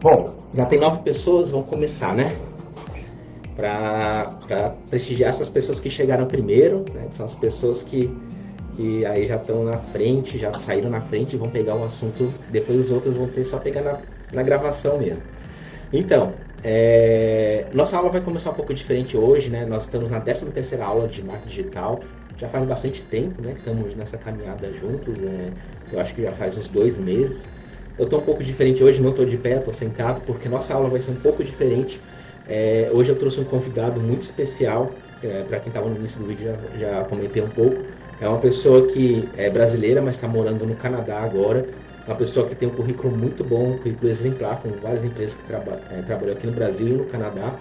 Bom, já tem 9 pessoas, vamos começar, né? Para prestigiar essas pessoas que chegaram primeiro, né? Que são as pessoas que aí já estão na frente, já saíram na frente e vão pegar um assunto, depois os outros vão ter só pegar na gravação mesmo. Então, nossa aula vai começar um pouco diferente hoje, né? Nós estamos na 13ª aula de marketing digital, já faz bastante tempo, né? Estamos nessa caminhada juntos, eu acho que já faz uns 2 meses. Eu estou um pouco diferente hoje, não estou de pé, estou sentado, porque nossa aula vai ser um pouco diferente. Hoje eu trouxe um convidado muito especial, para quem estava no início do vídeo já comentei um pouco. É uma pessoa que é brasileira, mas está morando no Canadá agora. Uma pessoa que tem um currículo muito bom, um currículo exemplar, com várias empresas que trabalham aqui no Brasil e no Canadá.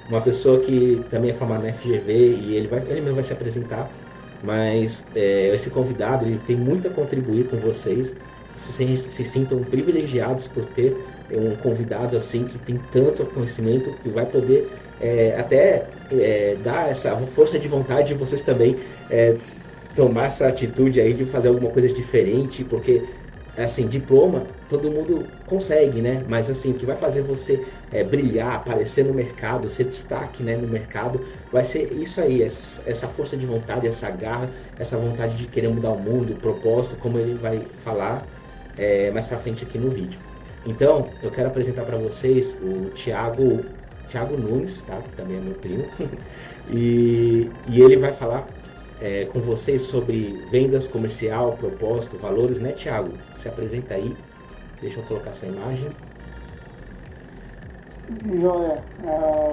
Uma pessoa que também é formada na FGV e ele mesmo vai se apresentar. Mas esse convidado ele tem muito a contribuir com vocês. Se sintam privilegiados por ter um convidado assim que tem tanto conhecimento que vai poder até dar essa força de vontade de vocês também tomar essa atitude aí de fazer alguma coisa diferente, porque assim, diploma todo mundo consegue, né? Mas assim, o que vai fazer você brilhar, aparecer no mercado, ser destaque, né, no mercado, vai ser isso aí, essa força de vontade, essa garra, essa vontade de querer mudar o mundo, o propósito, como ele vai falar mais pra frente aqui no vídeo. Então, eu quero apresentar para vocês o Thiago Nunes, tá? Que também é meu primo. E ele vai falar com vocês sobre vendas, comercial, propósito, valores, né, Thiago? Se apresenta aí. Deixa eu colocar sua imagem. Joia.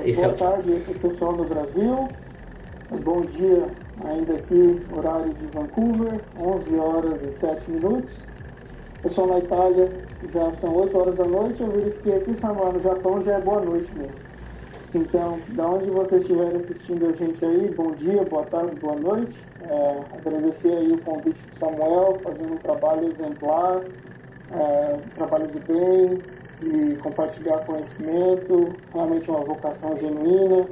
Esse Boa tarde aí pro pessoal do Brasil. Bom dia ainda aqui, horário de Vancouver, 11 horas e 7 minutos. Pessoal na Itália, já são 8 horas da noite. Eu verifiquei aqui, Samuel, no Japão já é boa noite mesmo. Então, da onde vocês estiverem assistindo a gente aí, bom dia, boa tarde, boa noite. Agradecer aí o convite do Samuel, fazendo um trabalho exemplar, trabalho de bem, de compartilhar conhecimento, realmente uma vocação genuína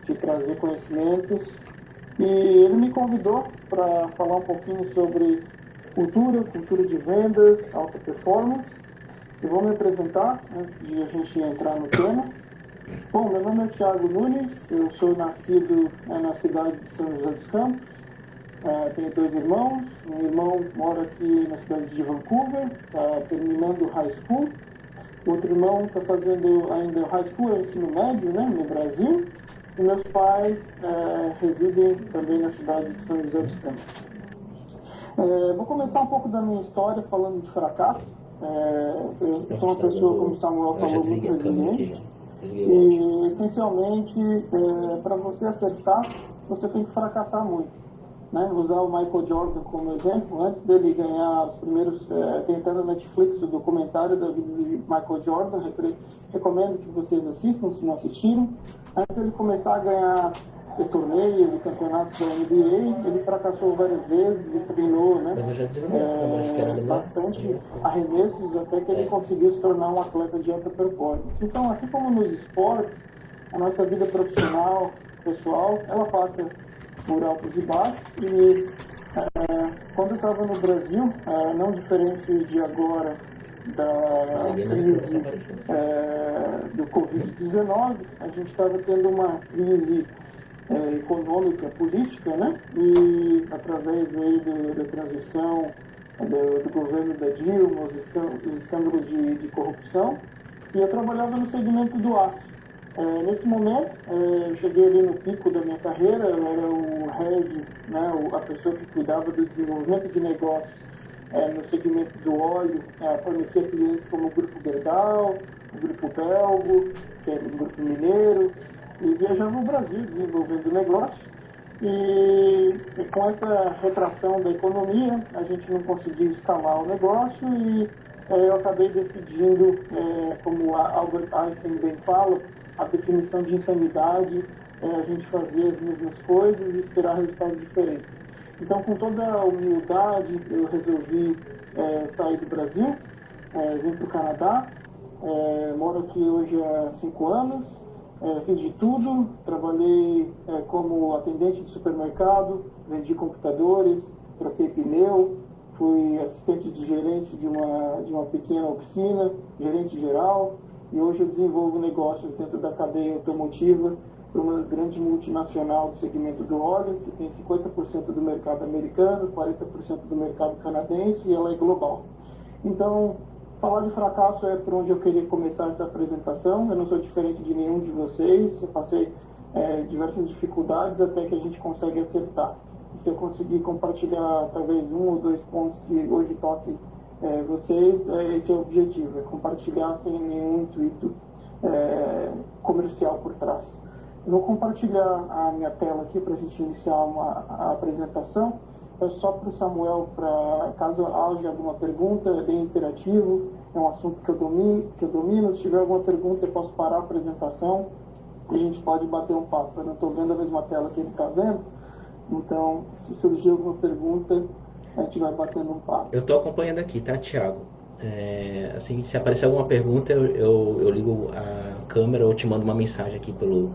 de trazer conhecimentos. E ele me convidou para falar um pouquinho sobre cultura de vendas, alta performance. Eu vou me apresentar antes de a gente entrar no tema. Bom, meu nome é Thiago Nunes, eu sou nascido na cidade de São José dos Campos, tenho 2 irmãos, um irmão mora aqui na cidade de Vancouver, está terminando o high school, outro irmão está fazendo ainda o high school, é o ensino médio, né, no Brasil, e meus pais residem também na cidade de São José dos Campos. Vou começar um pouco da minha história falando de fracasso. Eu sou uma pessoa, como o Samuel falou, muito resiliente. E, essencialmente, para você acertar, você tem que fracassar muito. Né? Usar o Michael Jordan como exemplo, antes dele ganhar os primeiros, tentando na Netflix o documentário da vida de Michael Jordan, recomendo que vocês assistam, se não assistiram. Antes dele começar a ganhar torneios e campeonatos da NBA, ele fracassou várias vezes e treinou, né, bastante arremessos até que ele conseguiu se tornar um atleta de alta performance. Então, assim como nos esportes, a nossa vida profissional, pessoal, ela passa por altos e baixos. E quando eu estava no Brasil, não diferente de agora da crise do Covid-19, a gente estava tendo uma crise econômica, política, né? E através aí da transição do governo da Dilma, os escândalos de corrupção, e eu trabalhava no segmento do aço. Nesse momento, eu cheguei ali no pico da minha carreira, eu era o head, né, a pessoa que cuidava do desenvolvimento de negócios no segmento do óleo, fornecia clientes como o Grupo Gerdau, o Grupo Belgo, que era o Grupo Mineiro, e viajava o Brasil desenvolvendo negócios. E com essa retração da economia, a gente não conseguiu escalar o negócio e eu acabei decidindo, como Albert Einstein bem fala, a definição de insanidade é a gente fazer as mesmas coisas e esperar resultados diferentes. Então, com toda a humildade, eu resolvi sair do Brasil, vim para o Canadá, moro aqui hoje há 5 anos, fiz de tudo, trabalhei como atendente de supermercado, vendi computadores, troquei pneu, fui assistente de gerente de uma pequena oficina, gerente geral, e hoje eu desenvolvo negócios dentro da cadeia automotiva para uma grande multinacional do segmento do óleo, que tem 50% do mercado americano, 40% do mercado canadense, e ela é global. Então, falar de fracasso é por onde eu queria começar essa apresentação. Eu não sou diferente de nenhum de vocês, eu passei diversas dificuldades até que a gente consegue acertar. E se eu conseguir compartilhar talvez 1 ou 2 pontos que hoje toque vocês, esse é o objetivo, é compartilhar sem nenhum intuito comercial por trás. Eu vou compartilhar a minha tela aqui para a gente iniciar a apresentação. É só para o Samuel, caso haja alguma pergunta, é bem interativo, é um assunto que eu domino. Se tiver alguma pergunta, eu posso parar a apresentação e a gente pode bater um papo. Eu não estou vendo a mesma tela que ele está vendo, então, se surgir alguma pergunta, a gente vai batendo um papo. Eu estou acompanhando aqui, tá, Thiago? Assim, se aparecer alguma pergunta, eu ligo a câmera ou te mando uma mensagem aqui pelo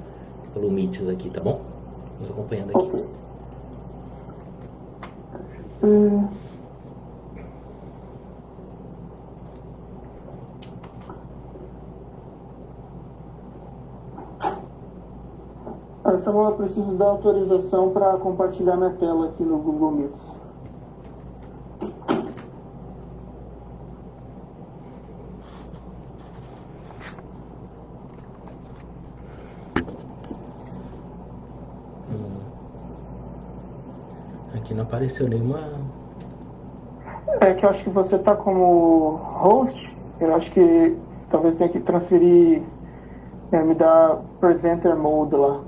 Meets aqui, tá bom? Eu estou acompanhando aqui. Ok. Samuel, eu preciso dar autorização para compartilhar minha tela aqui no Google Meets. Aqui não apareceu nenhuma... É que eu acho que você está como host, eu acho que talvez tenha que transferir, me dá presenter mode lá.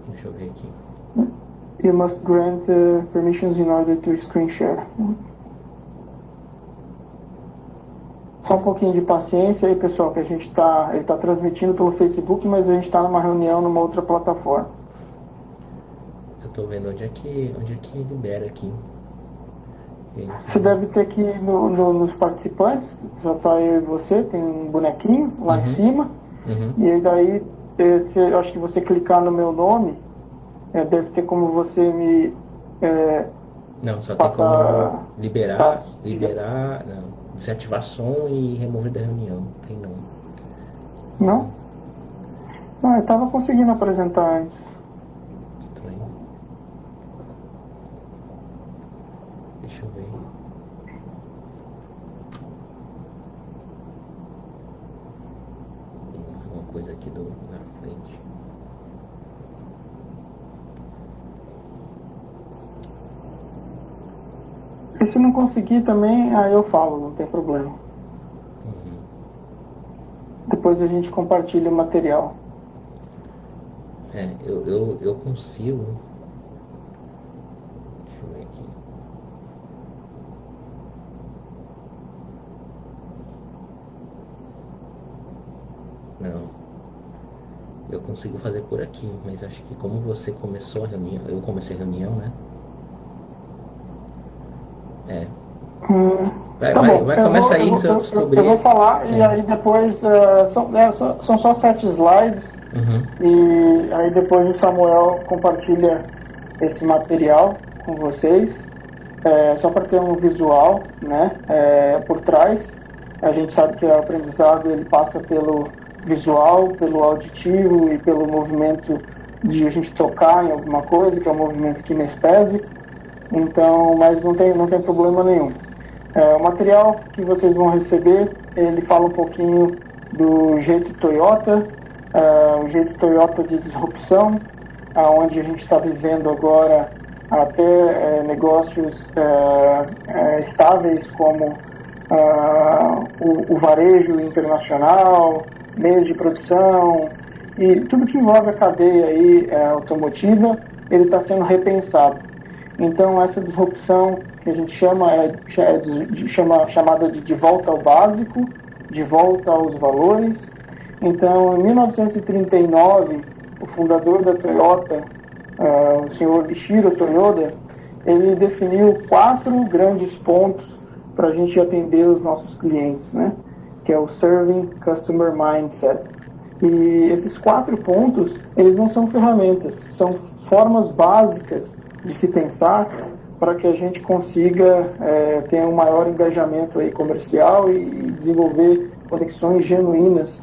Deixa eu ver aqui. You must grant permissions in order to screen share. Só um pouquinho de paciência aí, pessoal, que ele está transmitindo pelo Facebook, mas a gente está numa reunião numa outra plataforma. Eu tô vendo onde é que libera aqui. Você deve ter que ir nos participantes, já está eu e você, tem um bonequinho lá em cima, e daí, eu acho que você clicar no meu nome, deve ter como você me... não, só tem como liberar, não, desativar som e remover da reunião, não tem não. Não? Não, eu estava conseguindo apresentar antes. Estranho. Deixa eu ver. Tem alguma coisa aqui na frente. E se não conseguir também, aí eu falo, não tem problema. Depois a gente compartilha o material. Eu consigo. Deixa eu ver aqui. Não. Eu consigo fazer por aqui, mas acho que como você começou a reunião, eu comecei a reunião, né? Vai começa aí, se eu descobrir. Eu vou falar e aí depois são só 7 slides e aí depois o Samuel compartilha esse material com vocês, só para ter um visual, né, por trás. A gente sabe que o aprendizado ele passa pelo visual, pelo auditivo e pelo movimento de a gente tocar em alguma coisa, que é o movimento kinestésico. Então, mas não tem problema nenhum. O material que vocês vão receber, ele fala um pouquinho do jeito Toyota, o jeito Toyota de disrupção, onde a gente está vivendo agora até negócios estáveis como o varejo internacional, meios de produção e tudo que envolve a cadeia aí, automotiva, ele está sendo repensado. Então, essa disrupção que a gente chamada de volta ao básico, de volta aos valores. Então, em 1939, o fundador da Toyota, o senhor Ishiro Toyoda, ele definiu 4 grandes pontos para a gente atender os nossos clientes, né? Que é o Serving Customer Mindset. E esses 4 pontos, eles não são ferramentas, são formas básicas de se pensar para que a gente consiga ter um maior engajamento aí comercial e desenvolver conexões genuínas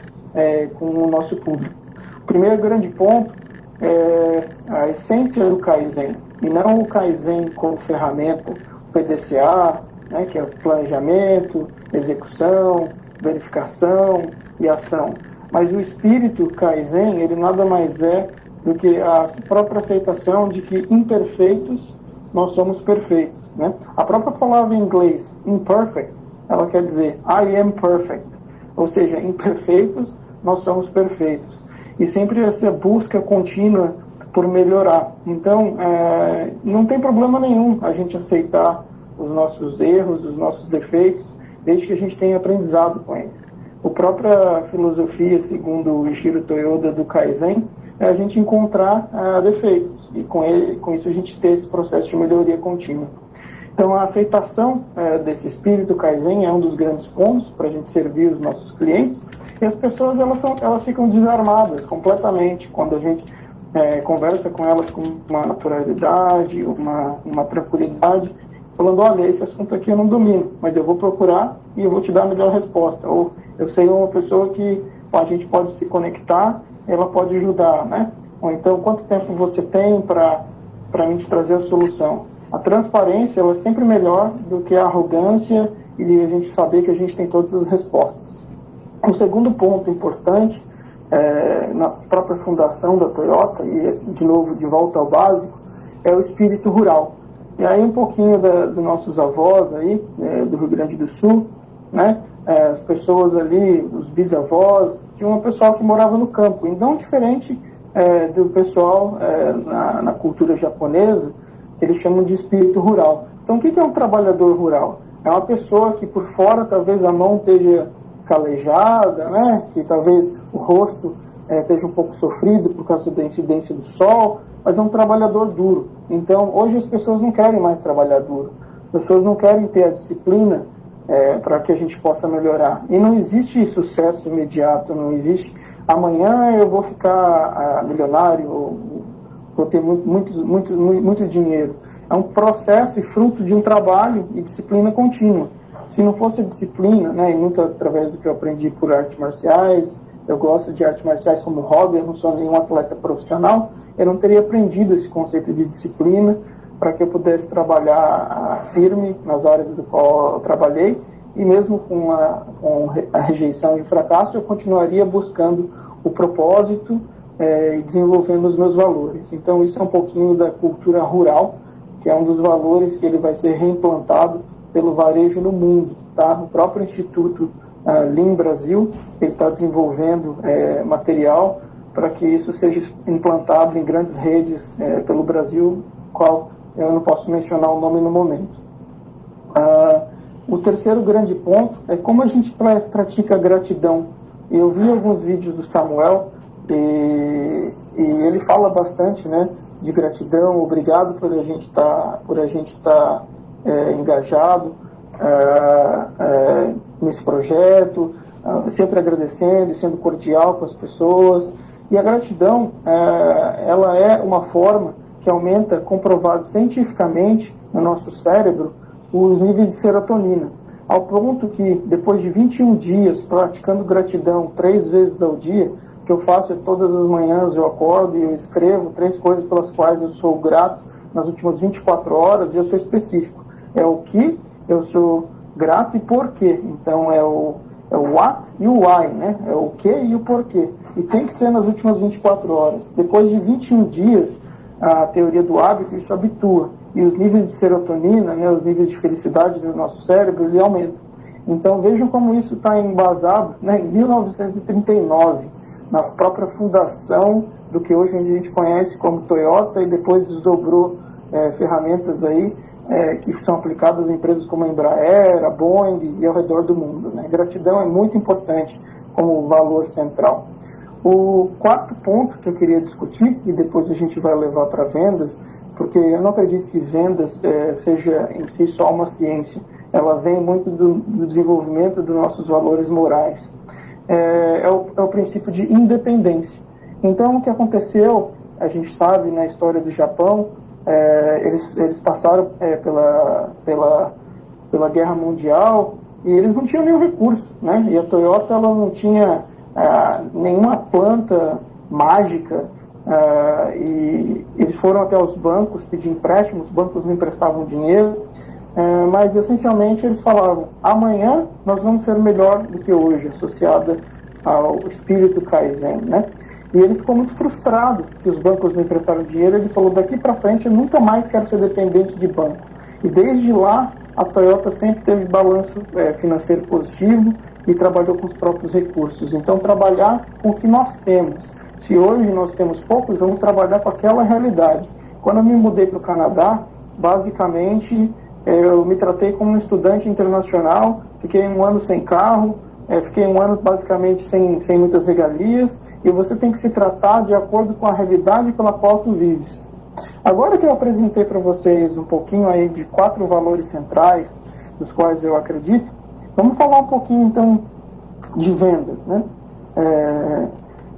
com o nosso público. O primeiro grande ponto é a essência do Kaizen, e não o Kaizen como ferramenta, o PDCA, né, que é o planejamento, execução, verificação e ação. Mas o espírito Kaizen, ele nada mais é do que a própria aceitação de que imperfeitos nós somos perfeitos, né? A própria palavra em inglês, imperfect, ela quer dizer I am perfect, ou seja, imperfeitos, nós somos perfeitos. E sempre essa busca contínua por melhorar. Então, não tem problema nenhum a gente aceitar os nossos erros, os nossos defeitos, desde que a gente tenha aprendizado com eles. A própria filosofia, segundo o Ishiro Toyoda, do Kaizen, é a gente encontrar defeitos e com isso a gente ter esse processo de melhoria contínua. Então, a aceitação desse espírito Kaizen é um dos grandes pontos para a gente servir os nossos clientes, e as pessoas elas ficam desarmadas completamente quando a gente conversa com elas com uma naturalidade, uma tranquilidade, falando, olha, esse assunto aqui eu não domino, mas eu vou procurar e eu vou te dar a melhor resposta. Ou eu sei uma pessoa que a gente pode se conectar, ela pode ajudar, né? Ou então, quanto tempo você tem para mim te trazer a solução? A transparência, ela é sempre melhor do que a arrogância e a gente saber que a gente tem todas as respostas. O segundo ponto importante, na própria fundação da Toyota, e de novo, de volta ao básico, é o espírito rural. E aí um pouquinho dos nossos avós aí, do Rio Grande do Sul, né? As pessoas ali, os bisavós, tinha um pessoal que morava no campo, e não diferente do pessoal na cultura japonesa, eles chamam de espírito rural. Então, o que é um trabalhador rural? É uma pessoa que por fora talvez a mão esteja calejada, né? Que talvez o rosto esteja um pouco sofrido por causa da incidência do sol, mas é um trabalhador duro. Então, hoje as pessoas não querem mais trabalhar duro. As pessoas não querem ter a disciplina para que a gente possa melhorar. E não existe sucesso imediato, não existe amanhã eu vou ficar milionário, ou vou ter muito dinheiro. É um processo e fruto de um trabalho e disciplina contínua. Se não fosse a disciplina, né, e muito através do que eu aprendi por artes marciais, eu gosto de artes marciais como hobby, eu não sou nenhum atleta profissional, eu não teria aprendido esse conceito de disciplina para que eu pudesse trabalhar firme nas áreas do qual eu trabalhei, e mesmo com a rejeição e o fracasso, eu continuaria buscando o propósito e desenvolvendo os meus valores. Então, isso é um pouquinho da cultura rural, que é um dos valores que ele vai ser reimplantado pelo varejo no mundo. Tá? O próprio Instituto Lean Brasil, ele está desenvolvendo material para que isso seja implantado em grandes redes pelo Brasil, qual eu não posso mencionar o nome no momento. O terceiro grande ponto é como a gente pratica gratidão. Eu vi alguns vídeos do Samuel e ele fala bastante, né, de gratidão, obrigado por a gente estar engajado nesse projeto, sempre agradecendo, sendo cordial com as pessoas. E a gratidão, ela é uma forma que aumenta, comprovado cientificamente no nosso cérebro, os níveis de serotonina, ao ponto que depois de 21 dias praticando gratidão 3 vezes ao dia, que eu faço todas as manhãs, eu acordo e eu escrevo 3 coisas pelas quais eu sou grato nas últimas 24 horas, e eu sou específico. É o que eu sou grato e por quê. Então é o what e o why, né? É o que e o porquê. E tem que ser nas últimas 24 horas. Depois de 21 dias, a teoria do hábito, isso habitua. E os níveis de serotonina, né, os níveis de felicidade do nosso cérebro, ele aumentam. Então vejam como isso está embasado, né, em 1939, na própria fundação do que hoje a gente conhece como Toyota, e depois desdobrou ferramentas aí que são aplicadas em empresas como a Embraer, a Boeing e ao redor do mundo. Né? Gratidão é muito importante como valor central. O quarto ponto que eu queria discutir, e depois a gente vai levar para vendas, porque eu não acredito que vendas seja em si só uma ciência, ela vem muito do desenvolvimento dos nossos valores morais. É o princípio de independência. Então, o que aconteceu, a gente sabe na história do Japão, Eles passaram pela Guerra Mundial e eles não tinham nenhum recurso, né? E a Toyota ela não tinha nenhuma planta mágica, e eles foram até os bancos pedir empréstimos, os bancos não emprestavam dinheiro, mas essencialmente eles falavam: amanhã nós vamos ser melhor do que hoje, associada ao espírito Kaizen, né? E ele ficou muito frustrado que os bancos não emprestaram dinheiro. Ele falou: daqui para frente eu nunca mais quero ser dependente de banco. E desde lá a Toyota sempre teve balanço financeiro positivo e trabalhou com os próprios recursos. Então, trabalhar com o que nós temos. Se hoje nós temos poucos, vamos trabalhar com aquela realidade. Quando eu me mudei para o Canadá, basicamente eu me tratei como um estudante internacional, fiquei um ano sem carro, fiquei um ano basicamente sem muitas regalias, e você tem que se tratar de acordo com a realidade pela qual tu vives. Agora que eu apresentei para vocês um pouquinho aí de 4 valores centrais, dos quais eu acredito, vamos falar um pouquinho então de vendas, né?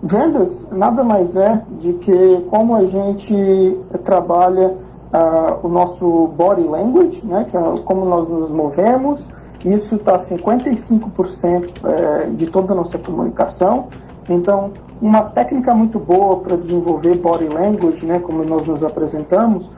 Vendas nada mais é de que como a gente trabalha o nosso body language, né? Que é como nós nos movemos. Isso está 55% de toda a nossa comunicação. Então, uma técnica muito boa para desenvolver body language, né, como nós nos apresentamos,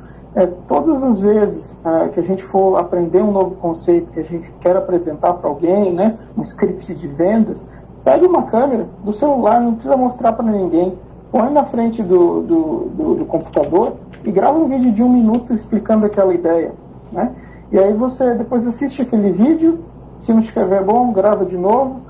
todas as vezes que a gente for aprender um novo conceito que a gente quer apresentar para alguém, né, um script de vendas, pegue uma câmera do celular, não precisa mostrar para ninguém, põe na frente do computador e grava um vídeo de 1 minuto explicando aquela ideia, né? E aí você depois assiste aquele vídeo, se não estiver bom, grava de novo.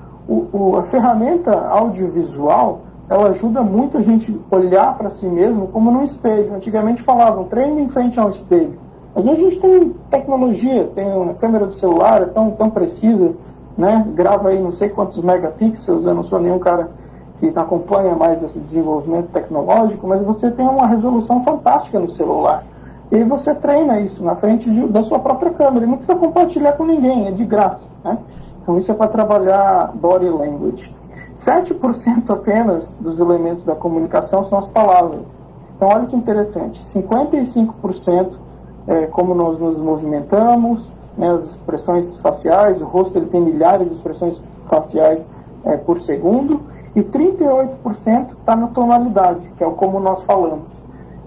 A ferramenta audiovisual, ela ajuda muito a gente olhar para si mesmo como num espelho. Antigamente falavam: treine em frente ao espelho. Mas hoje a gente tem tecnologia, tem uma câmera do celular, é tão precisa, né? Grava aí não sei quantos megapixels. Eu não sou nenhum cara que acompanha mais esse desenvolvimento tecnológico, mas você tem uma resolução fantástica no celular. E aí você treina isso na frente da sua própria câmera. E não precisa compartilhar com ninguém, é de graça, né? Então isso é para trabalhar body language. 7% apenas dos elementos da comunicação são as palavras. Então olha que interessante, 55% como nós nos movimentamos, né, as expressões faciais, o rosto ele tem milhares de expressões faciais por segundo, e 38% está na tonalidade, que é o como nós falamos.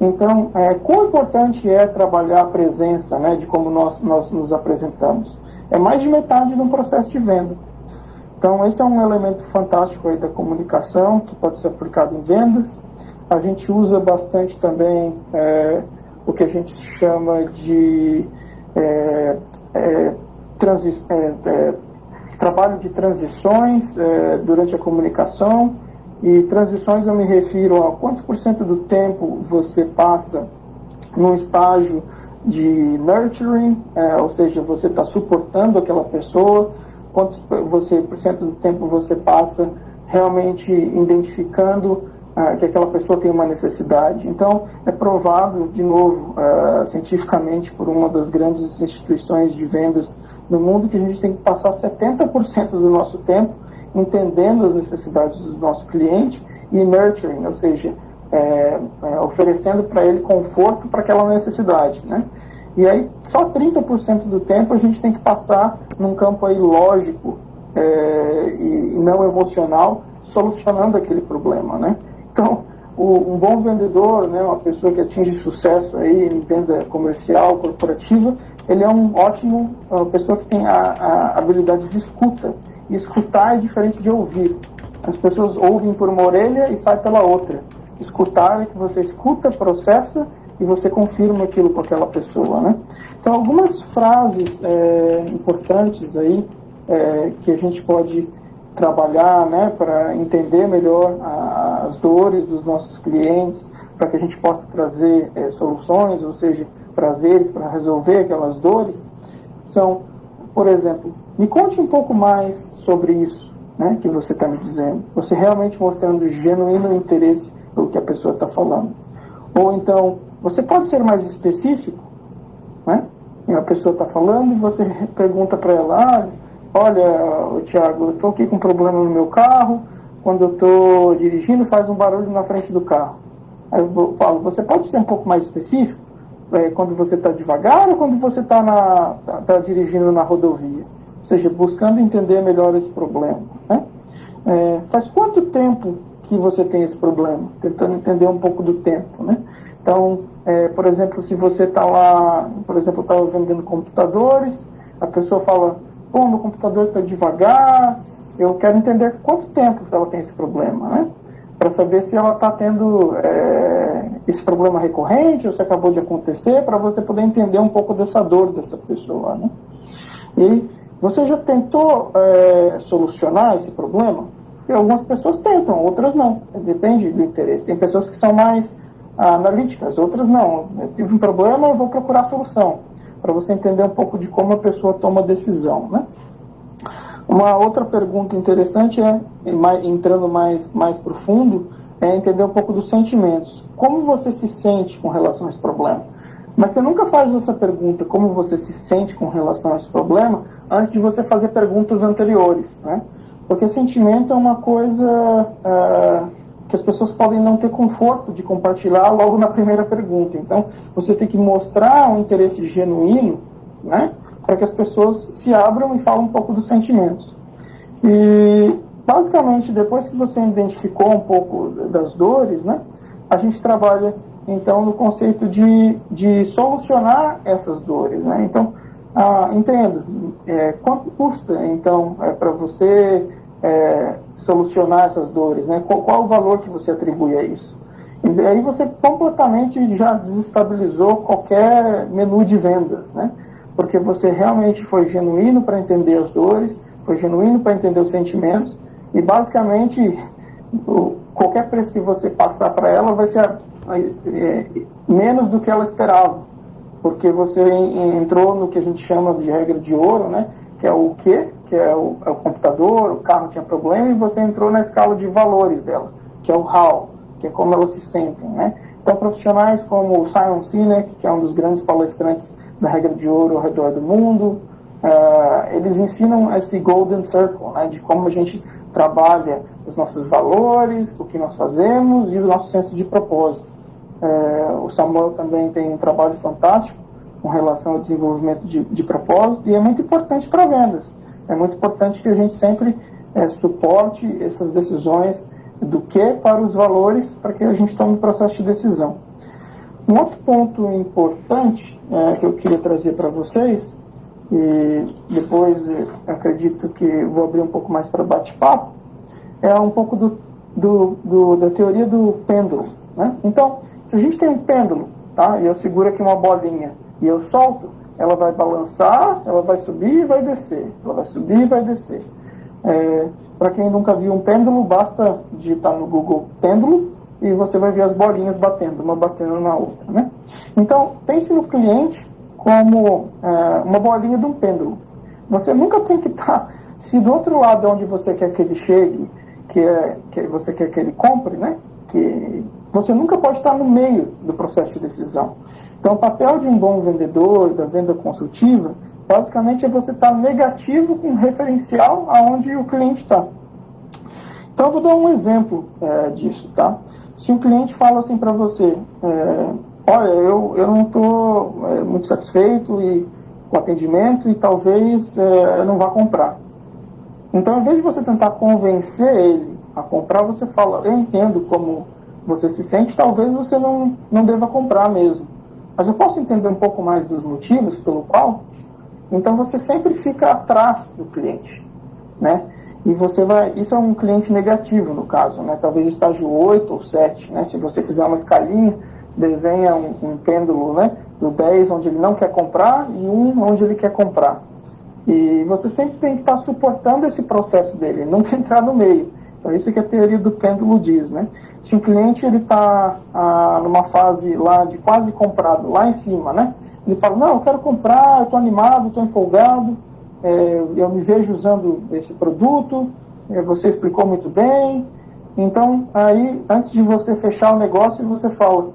Então, quão importante é trabalhar a presença, né, de como nós nos apresentamos? É mais de metade de um processo de venda. Então, esse é um elemento fantástico aí da comunicação, que pode ser aplicado em vendas. A gente usa bastante também o que a gente chama de trabalho de transições durante a comunicação. E transições eu me refiro a quanto por cento do tempo você passa num estágio de nurturing, ou seja, você está suportando aquela pessoa, quanto por cento do tempo você passa realmente identificando que aquela pessoa tem uma necessidade. Então, é provado, de novo, cientificamente, por uma das grandes instituições de vendas no mundo, que a gente tem que passar 70% do nosso tempo entendendo as necessidades do nosso cliente e nurturing, ou seja, oferecendo para ele conforto para aquela necessidade, né? E aí, só 30% do tempo a gente tem que passar num campo aí lógico e não emocional, solucionando aquele problema, né? Então, um bom vendedor, né, uma pessoa que atinge sucesso aí em venda comercial, corporativa, ele é uma pessoa que tem a habilidade de escuta. E escutar é diferente de ouvir. As pessoas ouvem por uma orelha e saem pela outra. Escutar é que você escuta, processa e você confirma aquilo com aquela pessoa, né? Então, algumas frases importantes aí que a gente pode trabalhar, né, para entender melhor as dores dos nossos clientes, para que a gente possa trazer soluções, ou seja, prazeres para resolver aquelas dores, são, por exemplo: me conte um pouco mais sobre isso, né, que você está me dizendo. Você realmente mostrando genuíno interesse pelo que a pessoa está falando. Ou então, você pode ser mais específico, né? E a pessoa está falando e você pergunta para ela: olha, Thiago, eu estou aqui com um problema no meu carro, quando eu estou dirigindo faz um barulho na frente do carro. Aí eu falo: você pode ser um pouco mais específico? quando você está devagar ou quando você está dirigindo na rodovia? Ou seja, buscando entender melhor esse problema, né? Faz quanto tempo que você tem esse problema? Tentando entender um pouco do tempo, né? Então, por exemplo, se você está lá, por exemplo, eu estava vendendo computadores, a pessoa fala, pô, meu computador está devagar, eu quero entender quanto tempo ela tem esse problema, né? Para saber se ela está tendo esse problema recorrente ou se acabou de acontecer, para você poder entender um pouco dessa dor dessa pessoa, né? E você já tentou solucionar esse problema? E algumas pessoas tentam, outras não. Depende do interesse. Tem pessoas que são mais analíticas, outras não. Eu tive um problema, eu vou procurar a solução. Para você entender um pouco de como a pessoa toma a decisão, né? Uma outra pergunta interessante entrando mais profundo, é entender um pouco dos sentimentos. Como você se sente com relação a esse problema? Mas você nunca faz essa pergunta, como você se sente com relação a esse problema, antes de você fazer perguntas anteriores, né? Porque sentimento é uma coisa que as pessoas podem não ter conforto de compartilhar logo na primeira pergunta. Então, você tem que mostrar um interesse genuíno, né? Para que as pessoas se abram e falem um pouco dos sentimentos. E, basicamente, depois que você identificou um pouco das dores, né? A gente trabalha então no conceito de solucionar essas dores, né? Então, entendo, quanto custa então para você solucionar essas dores, né? Qual o valor que você atribui a isso? E aí você completamente já desestabilizou qualquer menu de vendas, né? Porque você realmente foi genuíno para entender as dores, foi genuíno para entender os sentimentos, e basicamente qualquer preço que você passar para ela vai ser menos do que ela esperava, porque você entrou no que a gente chama de regra de ouro, né? Que é o quê? Que é o computador, o carro tinha problema, e você entrou na escala de valores dela, que é o how, que é como elas se sentem, né? Então, profissionais como o Simon Sinek, que é um dos grandes palestrantes da regra de ouro ao redor do mundo, eles ensinam esse golden circle, né? De como a gente trabalha os nossos valores, o que nós fazemos e o nosso senso de propósito. O Samuel também tem um trabalho fantástico com relação ao desenvolvimento de propósito, e é muito importante para vendas. É muito importante que a gente sempre suporte essas decisões do que para os valores, para que a gente tome o processo de decisão. Um outro ponto importante que eu queria trazer para vocês, e depois eu acredito que vou abrir um pouco mais para bate-papo, é um pouco da teoria do pêndulo, né? Então, se a gente tem um pêndulo, tá? E eu seguro aqui uma bolinha e eu solto, ela vai balançar, ela vai subir e vai descer, ela vai subir e vai descer. Para quem nunca viu um pêndulo, basta digitar no Google pêndulo e você vai ver as bolinhas batendo, uma batendo na outra, né? Então, pense no cliente como uma bolinha de um pêndulo. Você nunca tem que estar, se do outro lado onde você quer que ele chegue, que você quer que ele compre, né? Que você nunca pode estar no meio do processo de decisão. Então, o papel de um bom vendedor, da venda consultiva, basicamente é você estar negativo com referencial aonde o cliente está. Então, eu vou dar um exemplo disso, tá? Se um cliente fala assim para você, olha, eu não estou muito satisfeito com o atendimento e talvez eu não vá comprar. Então, ao invés de você tentar convencer ele a comprar, você fala, eu entendo como você se sente, talvez você não deva comprar mesmo. Mas eu posso entender um pouco mais dos motivos pelo qual? Então, você sempre fica atrás do cliente, né? E você vai... Isso é um cliente negativo, no caso, né? Talvez estágio 8 ou 7, né? Se você fizer uma escalinha, desenha um pêndulo, né? Do 10, onde ele não quer comprar, e 1, onde ele quer comprar. E você sempre tem que estar suportando esse processo dele, nunca entrar no meio. Então, isso que a teoria do pêndulo diz, né? Se o cliente está numa fase lá de quase comprado, lá em cima, né? Ele fala, não, eu quero comprar, eu estou animado, estou empolgado, eu me vejo usando esse produto, você explicou muito bem. Então, aí, antes de você fechar o negócio, você fala,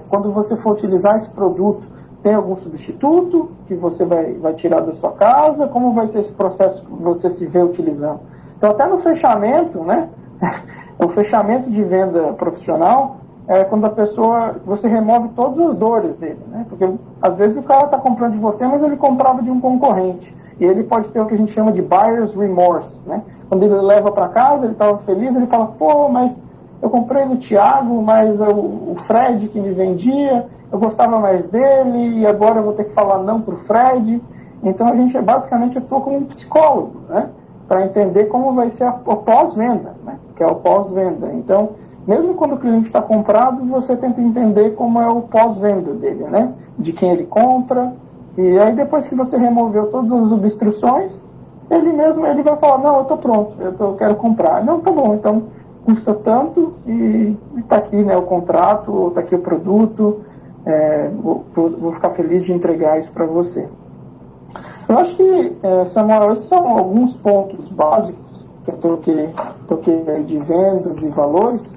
quando você for utilizar esse produto, tem algum substituto que você vai tirar da sua casa? Como vai ser esse processo que você se vê utilizando? Então, até no fechamento, né? O fechamento de venda profissional, é quando a pessoa, você remove todas as dores dele, né? Porque às vezes o cara está comprando de você, mas ele comprava de um concorrente. E ele pode ter o que a gente chama de buyer's remorse, né? Quando ele leva para casa, ele estava feliz, ele fala, pô, mas eu comprei no Thiago, mas o Fred que me vendia, eu gostava mais dele, e agora eu vou ter que falar não pro Fred. Então a gente basicamente atua como um psicólogo, né? Para entender como vai ser o pós-venda, né? Que é o pós-venda. Então, mesmo quando o cliente está comprado, você tenta entender como é o pós-venda dele, né? De quem ele compra. E aí depois que você removeu todas as obstruções, ele mesmo ele vai falar, não, eu estou pronto, eu quero comprar. Não, tá bom, então custa tanto e está aqui, né, o contrato, está aqui o produto, vou ficar feliz de entregar isso para você. Eu acho que, Samuel, esses são alguns pontos básicos que eu toquei de vendas e valores.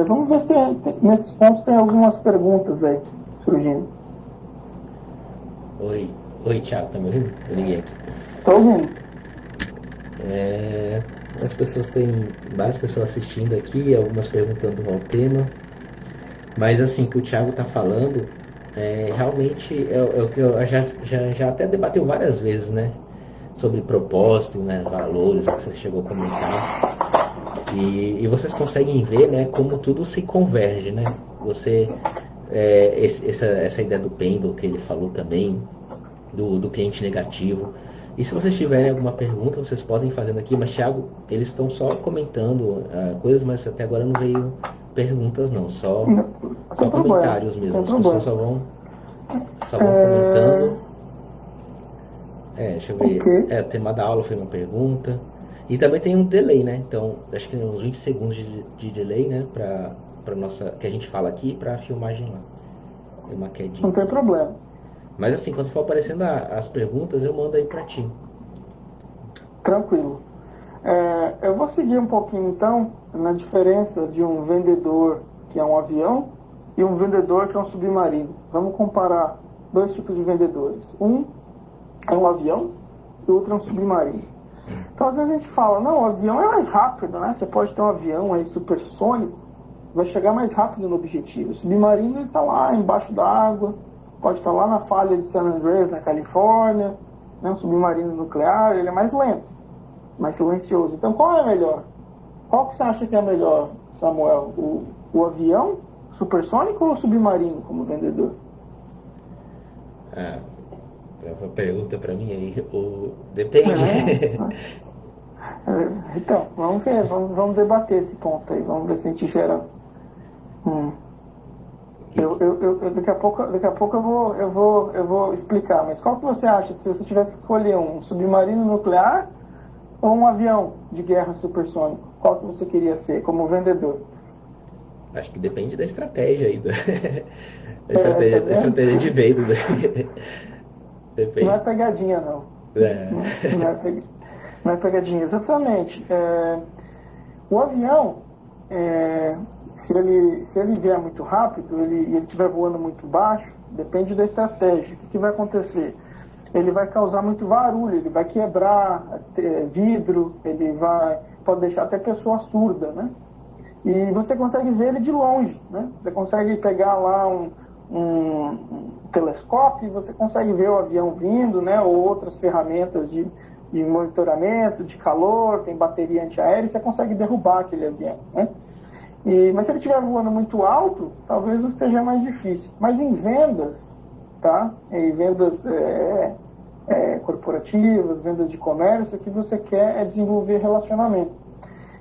Vamos ver se nesses pontos tem algumas perguntas aí surgindo. Oi, Thiago, tá me ouvindo? Eu liguei aqui. Estou ouvindo. As pessoas têm várias pessoas assistindo aqui, algumas perguntando ao tema. Mas assim, o que o Thiago tá falando realmente é o que eu já até debateu várias vezes, né? Sobre propósito, né? Valores, que você chegou a comentar. E vocês conseguem ver, né? Como tudo se converge, né? Essa ideia do pêndulo que ele falou também, do cliente negativo. E se vocês tiverem alguma pergunta, vocês podem ir fazendo aqui, mas Thiago, eles estão só comentando coisas, mas até agora não veio perguntas não, só comentários mesmo. As pessoas só vão comentando. Deixa eu ver. Okay. O tema da aula foi uma pergunta. E também tem um delay, né? Então, acho que tem uns 20 segundos de delay, né? Pra nossa, que a gente fala aqui para a filmagem lá. Tem uma quedinha. Não tem problema. Mas assim, quando for aparecendo as perguntas, eu mando aí para ti. Tranquilo. Eu vou seguir um pouquinho então na diferença de um vendedor que é um avião e um vendedor que é um submarino. Vamos comparar dois tipos de vendedores. Um é um avião e o outro é um submarino. Então às vezes a gente fala, não, o avião é mais rápido, né? Você pode ter um avião aí supersônico, vai chegar mais rápido no objetivo. O submarino ele está lá embaixo da água, pode estar lá na falha de San Andreas, na Califórnia, né? Um submarino nuclear, ele é mais lento, mais silencioso. Então qual é melhor? Qual que você acha que é melhor, Samuel? O avião supersônico ou o submarino como vendedor? Uma pergunta para mim aí, depende. Então, vamos ver, vamos debater esse ponto aí, vamos ver se a gente gera. Daqui a pouco eu vou explicar, mas qual que você acha se você tivesse que escolher um submarino nuclear ou um avião de guerra supersônico? Qual que você queria ser como vendedor? Acho que depende da estratégia aí, da estratégia de vendas aí. Depende. Não é pegadinha, não. Não é pegadinha, exatamente. O avião, se ele vier muito rápido e ele estiver voando muito baixo, depende da estratégia. O que vai acontecer? Ele vai causar muito barulho, ele vai quebrar vidro, pode deixar até pessoa surda, né? E você consegue ver ele de longe, né? Você consegue pegar lá um telescópio e você consegue ver o avião vindo, né? Ou outras ferramentas de monitoramento, de calor, tem bateria antiaérea, e você consegue derrubar aquele avião, né? Mas se ele estiver voando muito alto, talvez não seja mais difícil. Mas em vendas, tá? Em vendas corporativas, vendas de comércio, o que você quer é desenvolver relacionamento.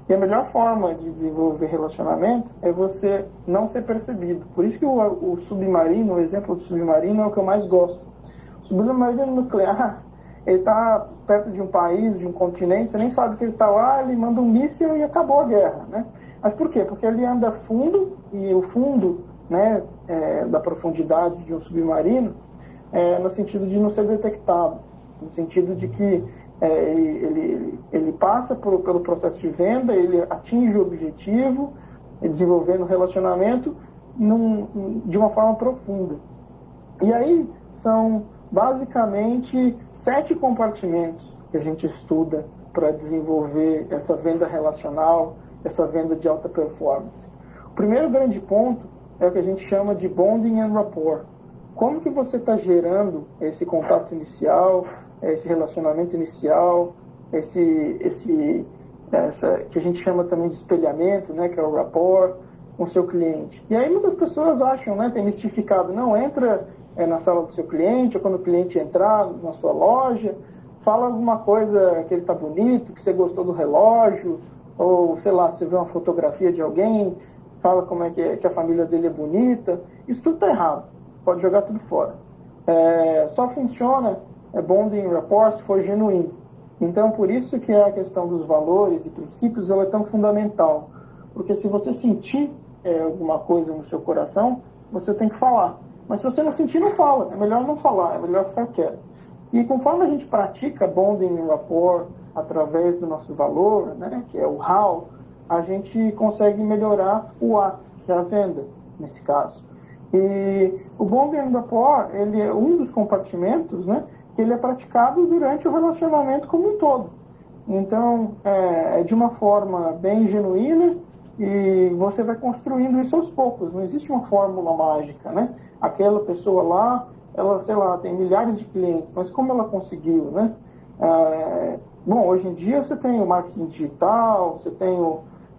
E a melhor forma de desenvolver relacionamento é você não ser percebido. Por isso que o submarino, o exemplo do submarino é o que eu mais gosto. O submarino nuclear, ele está perto de um país, de um continente, você nem sabe que ele está lá, ele manda um míssil e acabou a guerra, né? Mas por quê? Porque ele anda fundo, e o fundo, né, da profundidade de um submarino no sentido de não ser detectado, no sentido de que ele passa pelo processo de venda, ele atinge o objetivo, desenvolvendo o relacionamento de uma forma profunda. E aí são basicamente 7 compartimentos que a gente estuda para desenvolver essa venda relacional, essa venda de alta performance. primeiro grande ponto é o que a gente chama de bonding and rapport. Como que você está gerando esse contato inicial, esse relacionamento inicial, essa que a gente chama também de espelhamento, né, que é o rapport com o seu cliente. E aí muitas pessoas acham, né, tem mistificado, não, entra na sala do seu cliente, ou quando o cliente entrar na sua loja, fala alguma coisa que ele está bonito, que você gostou do relógio, ou sei lá, você vê uma fotografia de alguém, fala como é que a família dele é bonita. Isso tudo está errado, pode jogar tudo fora. Só funciona bonding and rapport se for genuíno. Então, por isso que a questão dos valores e princípios ela é tão fundamental. Porque se você sentir alguma coisa no seu coração, você tem que falar. Mas se você não sentir, não fala. É melhor não falar, é melhor ficar quieto. E conforme a gente pratica bonding and rapport através do nosso valor, né, que é o how, a gente consegue melhorar o ato, que é a venda, nesse caso. E o bonding and rapport, ele é um dos compartimentos, né, que ele é praticado durante o relacionamento como um todo. Então, é de uma forma bem genuína e você vai construindo isso aos poucos. Não existe uma fórmula mágica, né? Aquela pessoa lá, ela, sei lá, tem milhares de clientes, mas como ela conseguiu, né? Bom, hoje em dia você tem o marketing digital,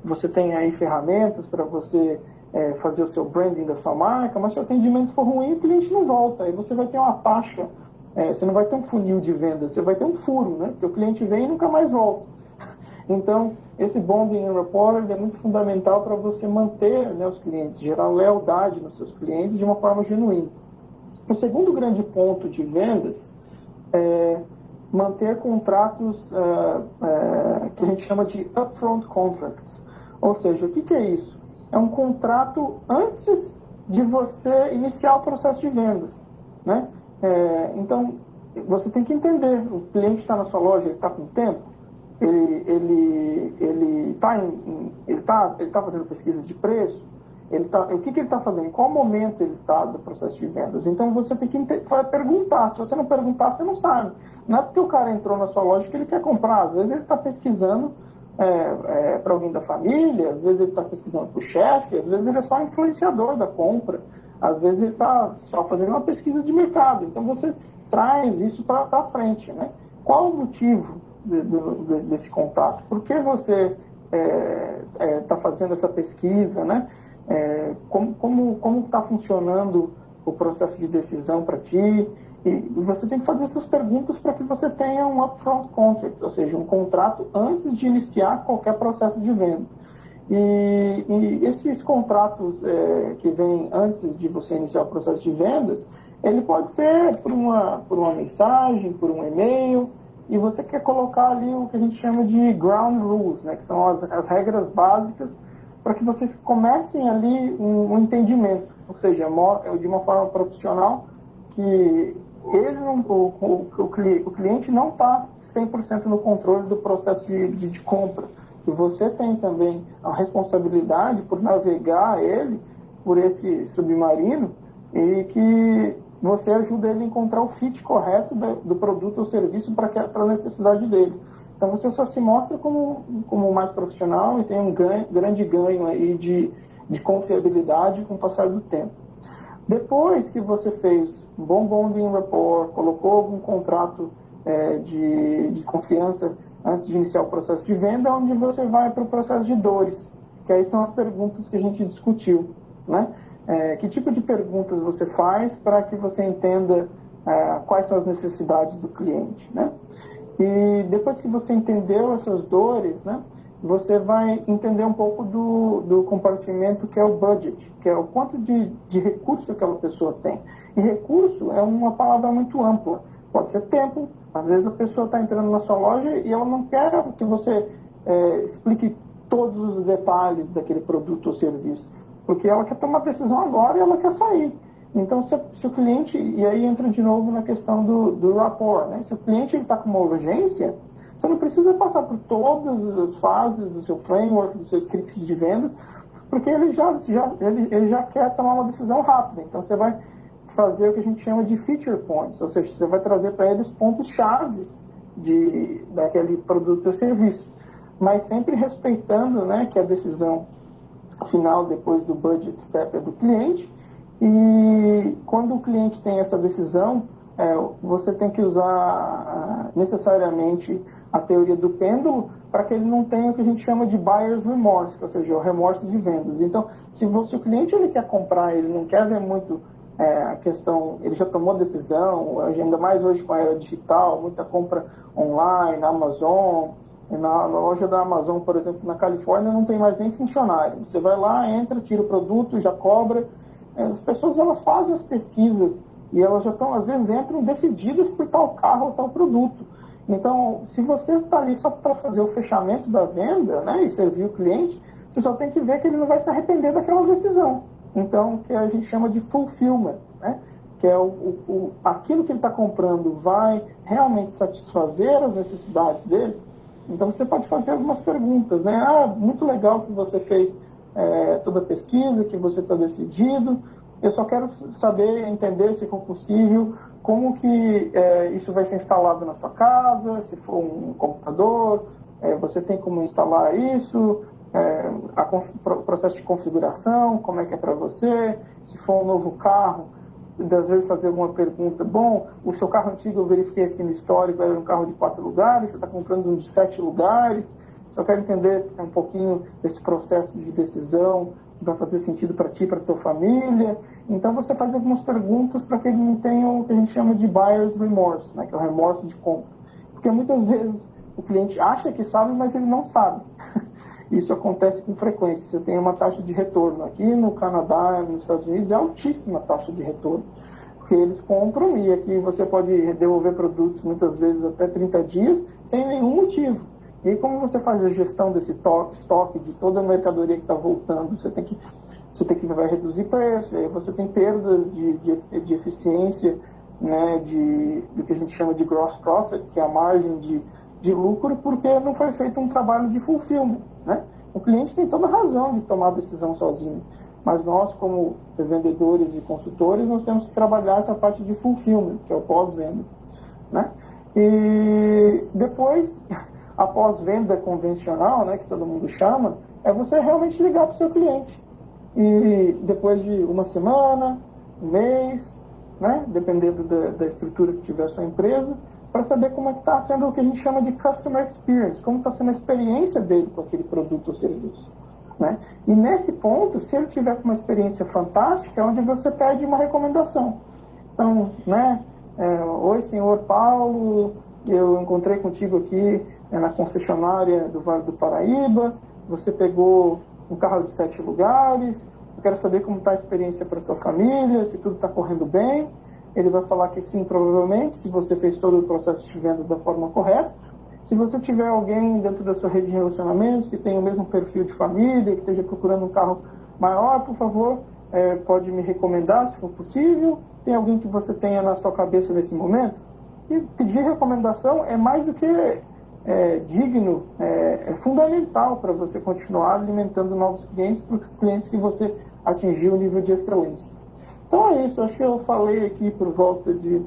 você tem aí ferramentas para você fazer o seu branding da sua marca, mas se o atendimento for ruim, o cliente não volta. Aí você vai ter uma taxa, você não vai ter um funil de vendas, você vai ter um furo, né? Porque o cliente vem e nunca mais volta. Então, esse bonding and rapport é muito fundamental para você manter, né, os clientes, gerar lealdade nos seus clientes de uma forma genuína. O segundo grande ponto de vendas é manter contratos que a gente chama de upfront contracts. Ou seja, o que é isso? É um contrato antes de você iniciar o processo de vendas, né? Então, você tem que entender, o cliente está na sua loja, ele está com tempo, ele está fazendo pesquisa de preço, o que ele está fazendo, em qual momento ele está do processo de vendas. Então você tem que perguntar, se você não perguntar, você não sabe. Não é porque o cara entrou na sua loja que ele quer comprar, às vezes ele está pesquisando para alguém da família, às vezes ele está pesquisando para o chefe, às vezes ele é só influenciador da compra, às vezes ele está só fazendo uma pesquisa de mercado. Então você traz isso para frente, né? Qual o motivo desse contato? Por que você está fazendo essa pesquisa, né? Como está funcionando o processo de decisão para ti? E você tem que fazer essas perguntas para que você tenha um upfront contract, ou seja, um contrato antes de iniciar qualquer processo de venda. E esses contratos que vêm antes de você iniciar o processo de vendas, ele pode ser por uma mensagem, por um e-mail, e você quer colocar ali o que a gente chama de ground rules, né, que são as regras básicas para que vocês comecem ali um entendimento, ou seja, de uma forma profissional, que o cliente não está 100% no controle do processo de compra, que você tem também a responsabilidade por navegar ele por esse submarino e que você ajuda ele a encontrar o fit correto do produto ou serviço para a necessidade dele. Então você só se mostra como mais profissional e tem um grande ganho aí de confiabilidade com o passar do tempo. Depois que você fez um bom bonding rapport, colocou algum contrato de confiança antes de iniciar o processo de venda, onde você vai para o processo de dores, que aí são as perguntas que a gente discutiu, né? Que tipo de perguntas você faz para que você entenda quais são as necessidades do cliente, né? E depois que você entendeu essas dores, né, você vai entender um pouco do compartimento que é o budget, que é o quanto de recurso aquela pessoa tem. E recurso é uma palavra muito ampla. Pode ser tempo. Às vezes a pessoa está entrando na sua loja e ela não quer que você explique todos os detalhes daquele produto ou serviço, porque ela quer tomar decisão agora e ela quer sair. Então, se o cliente, e aí entra de novo na questão do rapport, né? Se o cliente está com uma urgência, você não precisa passar por todas as fases do seu framework, do seu script de vendas, porque ele já quer tomar uma decisão rápida. Então, você vai fazer o que a gente chama de feature points, ou seja, você vai trazer para ele os pontos chaves daquele produto ou serviço, mas sempre respeitando, né, que a decisão final, depois do budget step, é do cliente. E quando o cliente tem essa decisão, você tem que usar necessariamente a teoria do pêndulo para que ele não tenha o que a gente chama de buyer's remorse, ou seja, o remorso de vendas. Então, se o cliente ele quer comprar, ele não quer ver muito a questão, ele já tomou a decisão, ainda mais hoje com a era digital, muita compra online, na Amazon. Na loja da Amazon, por exemplo, na Califórnia, não tem mais nem funcionário. Você vai lá, entra, tira o produto, já cobra. As pessoas, elas fazem as pesquisas e elas já estão, às vezes, entram decididas por tal carro ou tal produto. Então, se você está ali só para fazer o fechamento da venda, né, e servir o cliente, você só tem que ver que ele não vai se arrepender daquela decisão. Então, que a gente chama de fulfillment, né? Que é aquilo que ele está comprando vai realmente satisfazer as necessidades dele. Então, você pode fazer algumas perguntas, né? Muito legal que você fez toda a pesquisa, que você está decidido. Eu só quero saber, entender, se for possível, como que isso vai ser instalado na sua casa, se for um computador, você tem como instalar isso, o processo de configuração, como é que é para você, se for um novo carro, às vezes fazer alguma pergunta, bom, o seu carro antigo eu verifiquei aqui no histórico, era um carro de 4 lugares, você está comprando um de 7 lugares, só quero entender um pouquinho desse processo de decisão, vai fazer sentido para ti, para tua família. Então você faz algumas perguntas para que ele não tenha o que a gente chama de buyer's remorse, né, que é o remorso de compra. Porque muitas vezes o cliente acha que sabe, mas ele não sabe. Isso acontece com frequência. Você tem uma taxa de retorno. Aqui no Canadá, nos Estados Unidos, é altíssima a taxa de retorno. Porque eles compram e aqui você pode devolver produtos muitas vezes até 30 dias sem nenhum motivo. E aí, como você faz a gestão desse estoque de toda a mercadoria que está voltando, você tem que vai reduzir preço, aí você tem perdas de eficiência, né, do que a gente chama de gross profit, que é a margem de lucro, porque não foi feito um trabalho de fulfillment, né? O cliente tem toda a razão de tomar a decisão sozinho, mas nós, como vendedores e consultores, nós temos que trabalhar essa parte de fulfillment, que é o pós-venda, né? E depois, a pós-venda convencional, né, que todo mundo chama, é você realmente ligar para o seu cliente. E depois de uma semana, um mês, né, dependendo da estrutura que tiver a sua empresa, para saber como é que está sendo o que a gente chama de customer experience, como está sendo a experiência dele com aquele produto ou serviço, né? E nesse ponto, se ele tiver com uma experiência fantástica, é onde você pede uma recomendação. Então, né, oi, senhor Paulo, eu encontrei contigo aqui na concessionária do Vale do Paraíba, você pegou um carro de 7 lugares, eu quero saber como está a experiência para sua família, se tudo está correndo bem. Ele vai falar que sim, provavelmente, se você fez todo o processo de venda da forma correta. Se você tiver alguém dentro da sua rede de relacionamentos que tem o mesmo perfil de família, que esteja procurando um carro maior, por favor, pode me recomendar, se for possível. Tem alguém que você tenha na sua cabeça nesse momento? E pedir recomendação é mais do que digno, é fundamental para você continuar alimentando novos clientes, para os clientes que você atingiu o nível de excelência. Então é isso, acho que eu falei aqui por volta de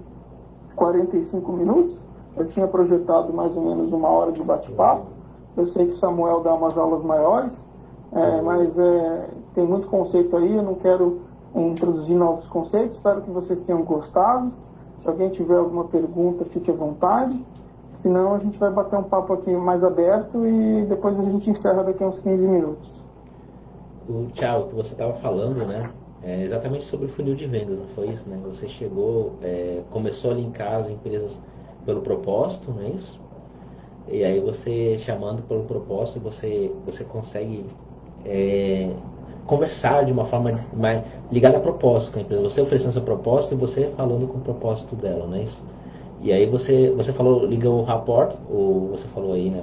45 minutos, eu tinha projetado mais ou menos 1 hora de bate-papo, eu sei que o Samuel dá umas aulas maiores, mas tem muito conceito aí, eu não quero introduzir novos conceitos, espero que vocês tenham gostado. Se alguém tiver alguma pergunta, fique à vontade. Senão a gente vai bater um papo aqui mais aberto e depois a gente encerra daqui a uns 15 minutos. Thiago, o que você estava falando, né? É exatamente sobre o funil de vendas, não foi isso, né? Você chegou, começou a linkar as empresas pelo propósito, não é isso? E aí você, chamando pelo propósito, você consegue conversar de uma forma mais ligada a propósito com a empresa. Você oferecendo seu propósito e você falando com o propósito dela, não é isso? E aí você falou, liga o rapport, você falou aí, né,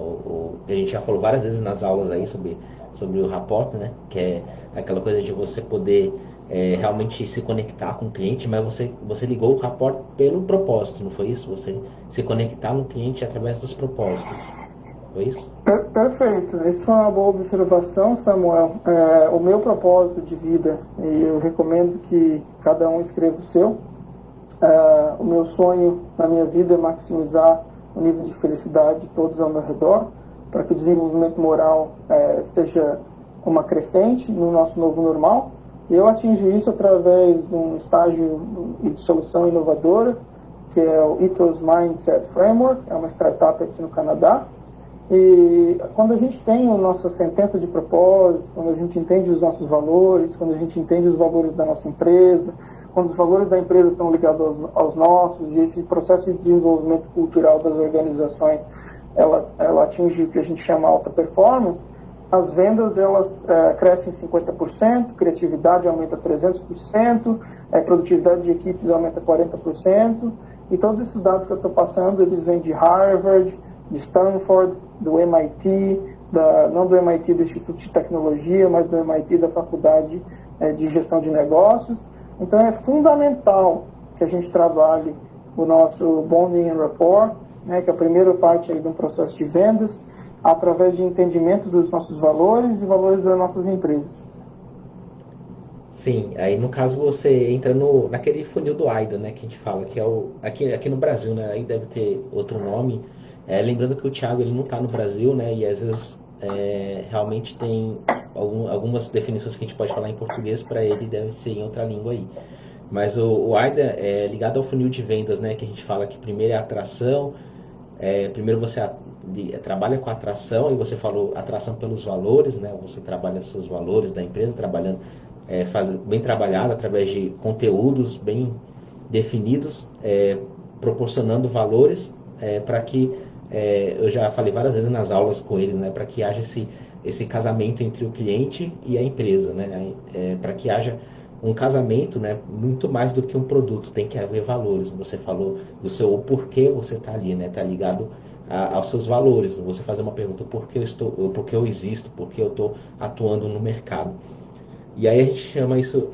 a gente já falou várias vezes nas aulas aí sobre o rapport, né, que é aquela coisa de você poder realmente se conectar com o cliente, mas você ligou o rapport pelo propósito, não foi isso? Você se conectar no cliente através dos propósitos, foi isso? Perfeito, isso foi uma boa observação, Samuel. O meu propósito de vida, e eu recomendo que cada um escreva o seu. O meu sonho na minha vida é maximizar o nível de felicidade de todos ao meu redor, para que o desenvolvimento moral seja uma crescente no nosso novo normal. Eu atingi isso através de um estágio de solução inovadora, que é o Ethos Mindset Framework, é uma startup aqui no Canadá. E quando a gente tem a nossa sentença de propósito, quando a gente entende os nossos valores, quando a gente entende os valores da nossa empresa, quando os valores da empresa estão ligados aos nossos, e esse processo de desenvolvimento cultural das organizações, ela atinge o que a gente chama alta performance, as vendas elas crescem 50%, criatividade aumenta 300%, produtividade de equipes aumenta 40%, e todos esses dados que eu estou passando, eles vêm de Harvard, de Stanford, do MIT, não do MIT do Instituto de Tecnologia, mas do MIT da Faculdade de Gestão de Negócios. Então é fundamental que a gente trabalhe o nosso Bonding and Rapport, né, que é a primeira parte aí de um processo de vendas, através de entendimento dos nossos valores e valores das nossas empresas. Sim, aí no caso você entra naquele funil do AIDA, né, que a gente fala, que é aqui no Brasil, né, aí deve ter outro nome. Lembrando que o Thiago ele não está no Brasil, né, e às vezes realmente tem algumas definições que a gente pode falar em português, para ele deve ser em outra língua aí. Mas o AIDA é ligado ao funil de vendas, né, que a gente fala que primeiro é a atração, primeiro você trabalha com a atração, e você falou atração pelos valores, né, você trabalha seus valores da empresa, trabalhando, bem trabalhado através de conteúdos bem definidos, proporcionando valores para que, eu já falei várias vezes nas aulas com eles, né, para que haja esse casamento entre o cliente e a empresa, né, para que haja um casamento, né, muito mais do que um produto, tem que haver valores. Você falou do o porquê você está ali, né, está ligado aos seus valores. Você fazer uma pergunta, por que eu existo, por que eu estou atuando no mercado. E aí a gente chama isso,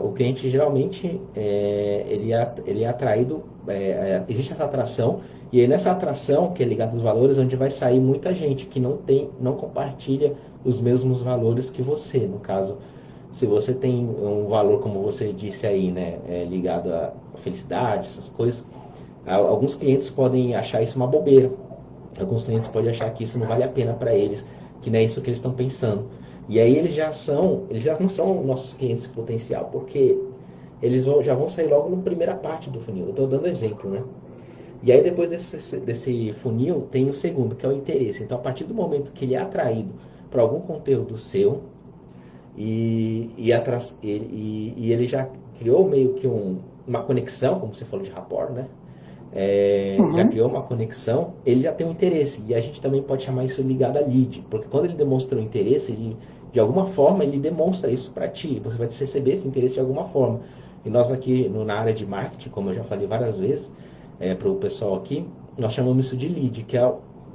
o cliente geralmente ele é atraído, existe essa atração, e aí nessa atração, que é ligada aos valores, onde vai sair muita gente que não compartilha os mesmos valores que você. No caso, se você tem um valor, como você disse aí, né, ligado à felicidade, essas coisas, alguns clientes podem achar isso uma bobeira. Alguns clientes podem achar que isso não vale a pena para eles, que não é isso que eles estão pensando. E aí eles já não são nossos clientes potencial, porque eles já vão sair logo na primeira parte do funil. Eu estou dando exemplo, né? E aí depois desse funil tem o segundo, que é o interesse. Então, a partir do momento que ele é atraído para algum conteúdo seu, e ele já criou meio que uma conexão, como você falou de rapport, né? Já criou uma conexão, ele já tem um interesse. E a gente também pode chamar isso ligado a lead, porque quando ele demonstra um interesse, de alguma forma ele demonstra isso para ti. Você vai receber esse interesse de alguma forma. E nós aqui na área de marketing, como eu já falei várias vezes para o pessoal aqui, nós chamamos isso de lead, que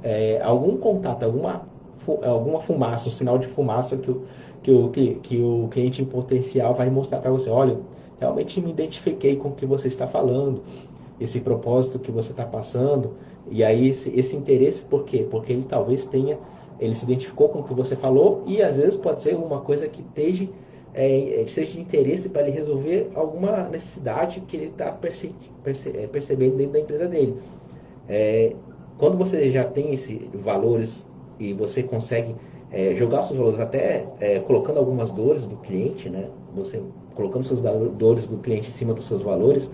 é algum contato, alguma fumaça, um sinal de fumaça que o cliente em potencial vai mostrar para você. Olha, realmente me identifiquei com o que você está falando, esse propósito que você está passando. E aí esse interesse, por quê? Porque ele talvez ele se identificou com o que você falou, e às vezes pode ser uma coisa que seja de interesse para ele resolver alguma necessidade que ele está percebendo dentro da empresa dele. Quando você já tem esses valores e você consegue jogar seus valores até colocando algumas dores do cliente, né? Você colocando suas dores do cliente em cima dos seus valores,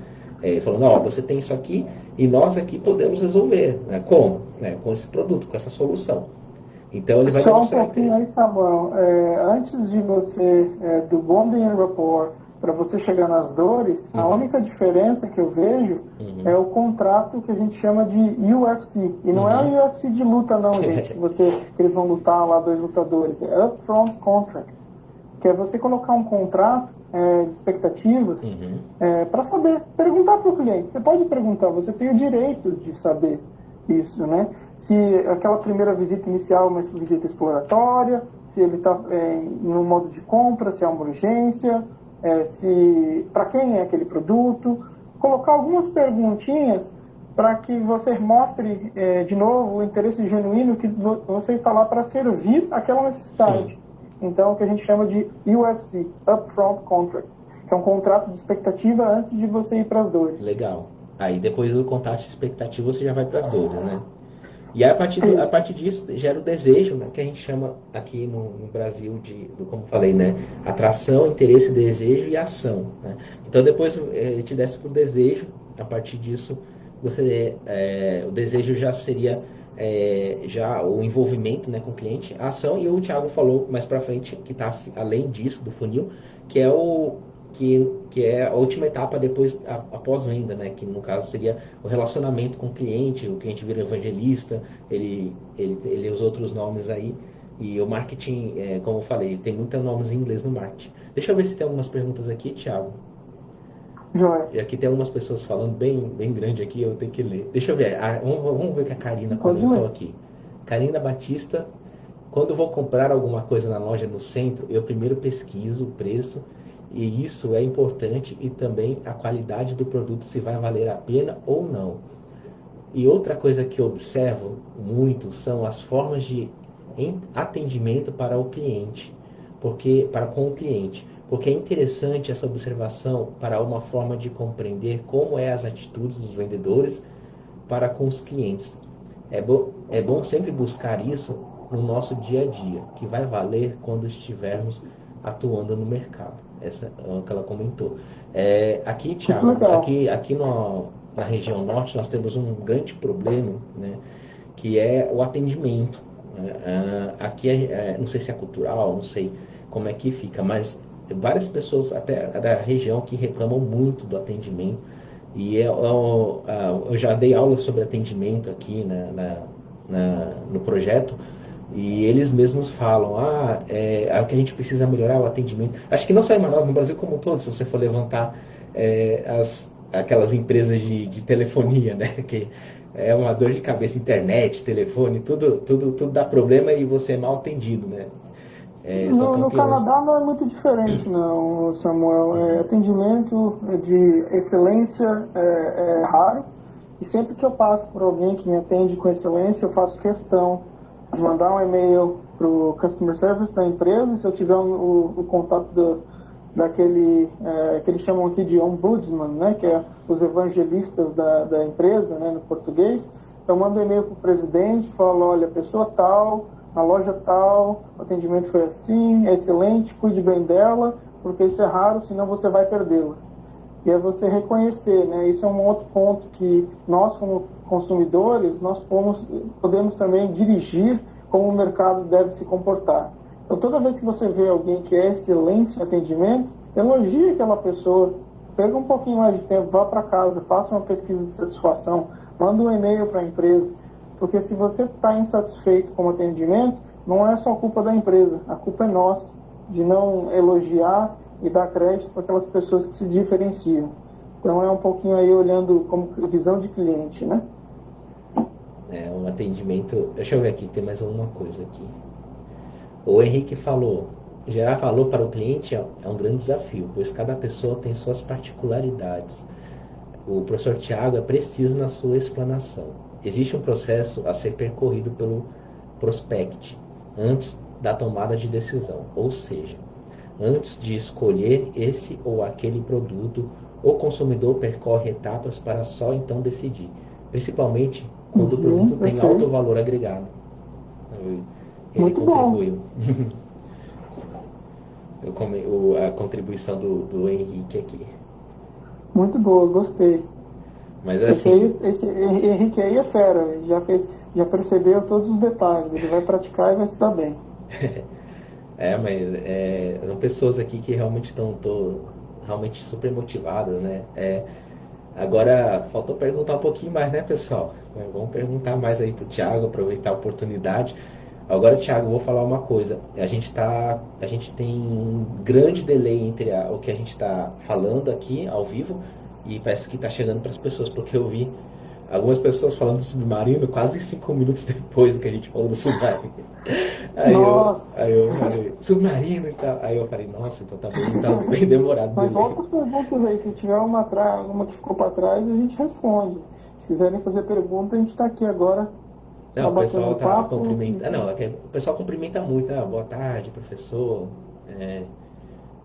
falando, ó, você tem isso aqui e nós aqui podemos resolver, né? Como? Né? Com esse produto, com essa solução. Então ele vai só demonstrar um pouquinho aí, Samuel. Antes de você, do Bonding and Rapport, para você chegar nas dores, a única diferença que eu vejo é o contrato que a gente chama de UFC. E não é o UFC de luta não, gente, que eles vão lutar lá, 2 lutadores. É Upfront Contract, que é você colocar um contrato de expectativas para saber, perguntar para o cliente. Você pode perguntar, você tem o direito de saber isso, né? Se aquela primeira visita inicial é uma visita exploratória, se ele está no modo de compra, se é uma urgência, para quem é aquele produto. Colocar algumas perguntinhas para que você mostre de novo o interesse genuíno que você está lá para servir aquela necessidade. Sim. Então, o que a gente chama de UFC, Upfront Contract, que é um contrato de expectativa antes de você ir para as dores. Legal. Aí depois do contrato de expectativa você já vai para as dores, né? E aí, a partir disso gera o desejo, né, que a gente chama aqui no Brasil como falei, né, atração, interesse, desejo e ação. Né? Então depois a gente desce para o desejo, a partir disso o desejo já seria já o envolvimento, né, com o cliente, a ação, e o Thiago falou mais para frente que está além disso do funil, que é que é a última etapa depois após venda, né, que no caso seria o relacionamento com o cliente vira evangelista, ele usa outros nomes aí, e o marketing, como eu falei, tem muitos nomes em inglês no marketing. Deixa eu ver se tem algumas perguntas aqui, Thiago. Joia. E aqui tem algumas pessoas falando bem grande aqui, eu tenho que ler. Deixa eu ver, vamos ver o que a Karina comentou aqui. Karina Batista: quando vou comprar alguma coisa na loja no centro, eu primeiro pesquiso o preço, e isso é importante, e também a qualidade do produto, se vai valer a pena ou não. E outra coisa que eu observo muito são as formas de atendimento para o cliente, com o cliente, porque é interessante essa observação para uma forma de compreender como as atitudes dos vendedores para com os clientes. É bom sempre buscar isso no nosso dia a dia, que vai valer quando estivermos atuando no mercado. Essa é o que ela comentou. Aqui, Thiago, aqui na região norte nós temos um grande problema, né, que é o atendimento. Aqui, não sei se é cultural, não sei como é que fica, mas várias pessoas até da região que reclamam muito do atendimento. E eu já dei aulas sobre atendimento aqui, né, no projeto, e eles mesmos falam, o que a gente precisa melhorar é o atendimento. Acho que não só em Manaus, no Brasil como um todo, se você for levantar aquelas empresas de telefonia, né, que é uma dor de cabeça, internet, telefone, tudo dá problema e você é mal atendido, né. No Canadá não é muito diferente, não, Samuel. Atendimento de excelência é raro. E sempre que eu passo por alguém que me atende com excelência, eu faço questão de mandar um e-mail para o customer service da empresa. E se eu tiver o contato daquele que eles chamam aqui de ombudsman, né, que é os evangelistas da empresa, né, no português, eu mando um e-mail para o presidente, falo, olha, pessoa tal, na loja tal, o atendimento foi assim, é excelente, cuide bem dela, porque isso é raro, senão você vai perdê-la. E é você reconhecer, né? Isso é um outro ponto que nós, como consumidores, nós podemos também dirigir como o mercado deve se comportar. Então, toda vez que você vê alguém que é excelente em atendimento, elogie aquela pessoa, pega um pouquinho mais de tempo, vá para casa, faça uma pesquisa de satisfação, manda um e-mail para a empresa, porque se você está insatisfeito com o atendimento, não é só culpa da empresa, a culpa é nossa, de não elogiar e dar crédito para aquelas pessoas que se diferenciam. Então é um pouquinho aí olhando como visão de cliente, né? Um atendimento... Deixa eu ver aqui, tem mais alguma coisa aqui. O Henrique falou, gerar valor para o cliente é um grande desafio, pois cada pessoa tem suas particularidades. O professor Thiago é preciso na sua explanação. Existe um processo a ser percorrido pelo prospect antes da tomada de decisão, ou seja, antes de escolher esse ou aquele produto, o consumidor percorre etapas para só então decidir, principalmente quando o produto tem alto valor agregado. Ele contribuiu. A contribuição do Henrique aqui. Muito boa, gostei. Mas assim... Esse Henrique aí é fera, já percebeu todos os detalhes, ele vai praticar e vai se dar bem. Mas são pessoas aqui que realmente estão realmente super motivadas, né? Agora, faltou perguntar um pouquinho mais, né, pessoal? Vamos perguntar mais aí pro Thiago, aproveitar a oportunidade. Agora, Thiago, vou falar uma coisa. A gente tem um grande delay entre o que a gente está falando aqui, ao vivo, e parece que está chegando para as pessoas, porque eu vi algumas pessoas falando do submarino quase 5 minutos depois do que a gente falou do submarino. Aí eu falei, submarino e tal. Aí eu falei, nossa, então tá bem demorado. Mas volta as perguntas aí, se tiver uma que ficou para trás, a gente responde. Se quiserem fazer pergunta, a gente está aqui agora. Não, o pessoal tá cumprimentando. Não, o pessoal cumprimenta muito. Boa tarde, professor.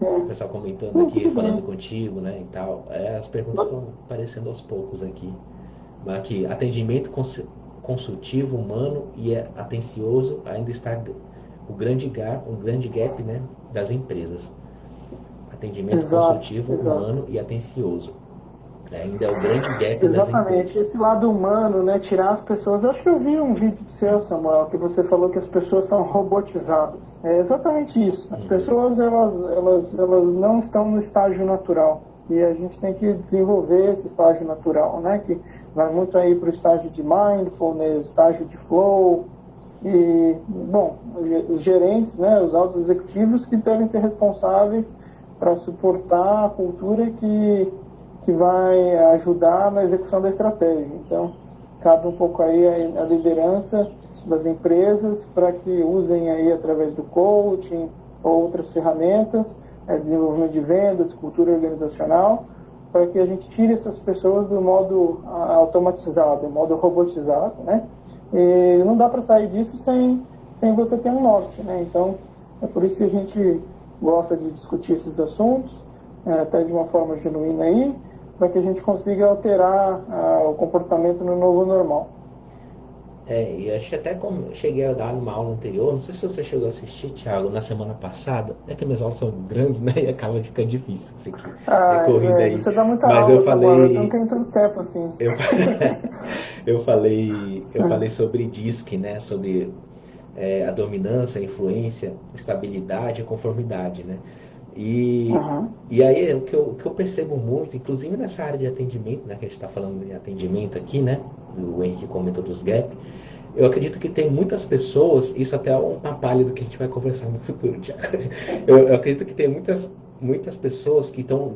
O pessoal comentando aqui, falando contigo, né, e tal. As perguntas estão aparecendo aos poucos aqui. Mas aqui, atendimento consultivo, humano e atencioso ainda está o grande gap, né, das empresas. Atendimento Exato, consultivo, exato. humano e atencioso. Ainda é o grande gap das Exatamente, empresas. esse lado humano, né, tirar as pessoas. Eu acho que eu vi um vídeo seu, Samuel, que você falou que as pessoas são robotizadas. É exatamente isso. As Uhum. pessoas elas não estão no estágio natural e a gente tem que desenvolver esse estágio natural, né, que vai muito aí para o estágio de mindfulness, estágio de flow. E, bom, os gerentes, né, os altos executivos que devem ser responsáveis para suportar a cultura que vai ajudar na execução da estratégia. Então, cabe um pouco aí a liderança das empresas para que usem aí através do coaching ou outras ferramentas, desenvolvimento de vendas, cultura organizacional, para que a gente tire essas pessoas do modo automatizado, do modo robotizado, né? E não dá para sair disso sem você ter um norte, né? Então, é por isso que a gente gosta de discutir esses assuntos, até de uma forma genuína aí, para que a gente consiga alterar o comportamento no novo normal. E acho que até como eu cheguei a dar uma aula anterior, não sei se você chegou a assistir, Thiago, na semana passada, é que minhas aulas são grandes, né, e acaba ficando difícil isso aqui, corrida aí, Você dá muita mas eu aula, Samuel, eu não falei, tenho tanto tempo assim. eu, eu falei sobre DISC, né, sobre a dominância, a influência, estabilidade e conformidade, né, e, Uhum. e aí o que eu percebo muito, inclusive nessa área de atendimento, né, que a gente está falando de atendimento aqui, né, o Henrique comentou dos gap, eu acredito que tem muitas pessoas, isso até é uma palha do que a gente vai conversar no futuro, Thiago. Eu acredito que tem muitas pessoas que estão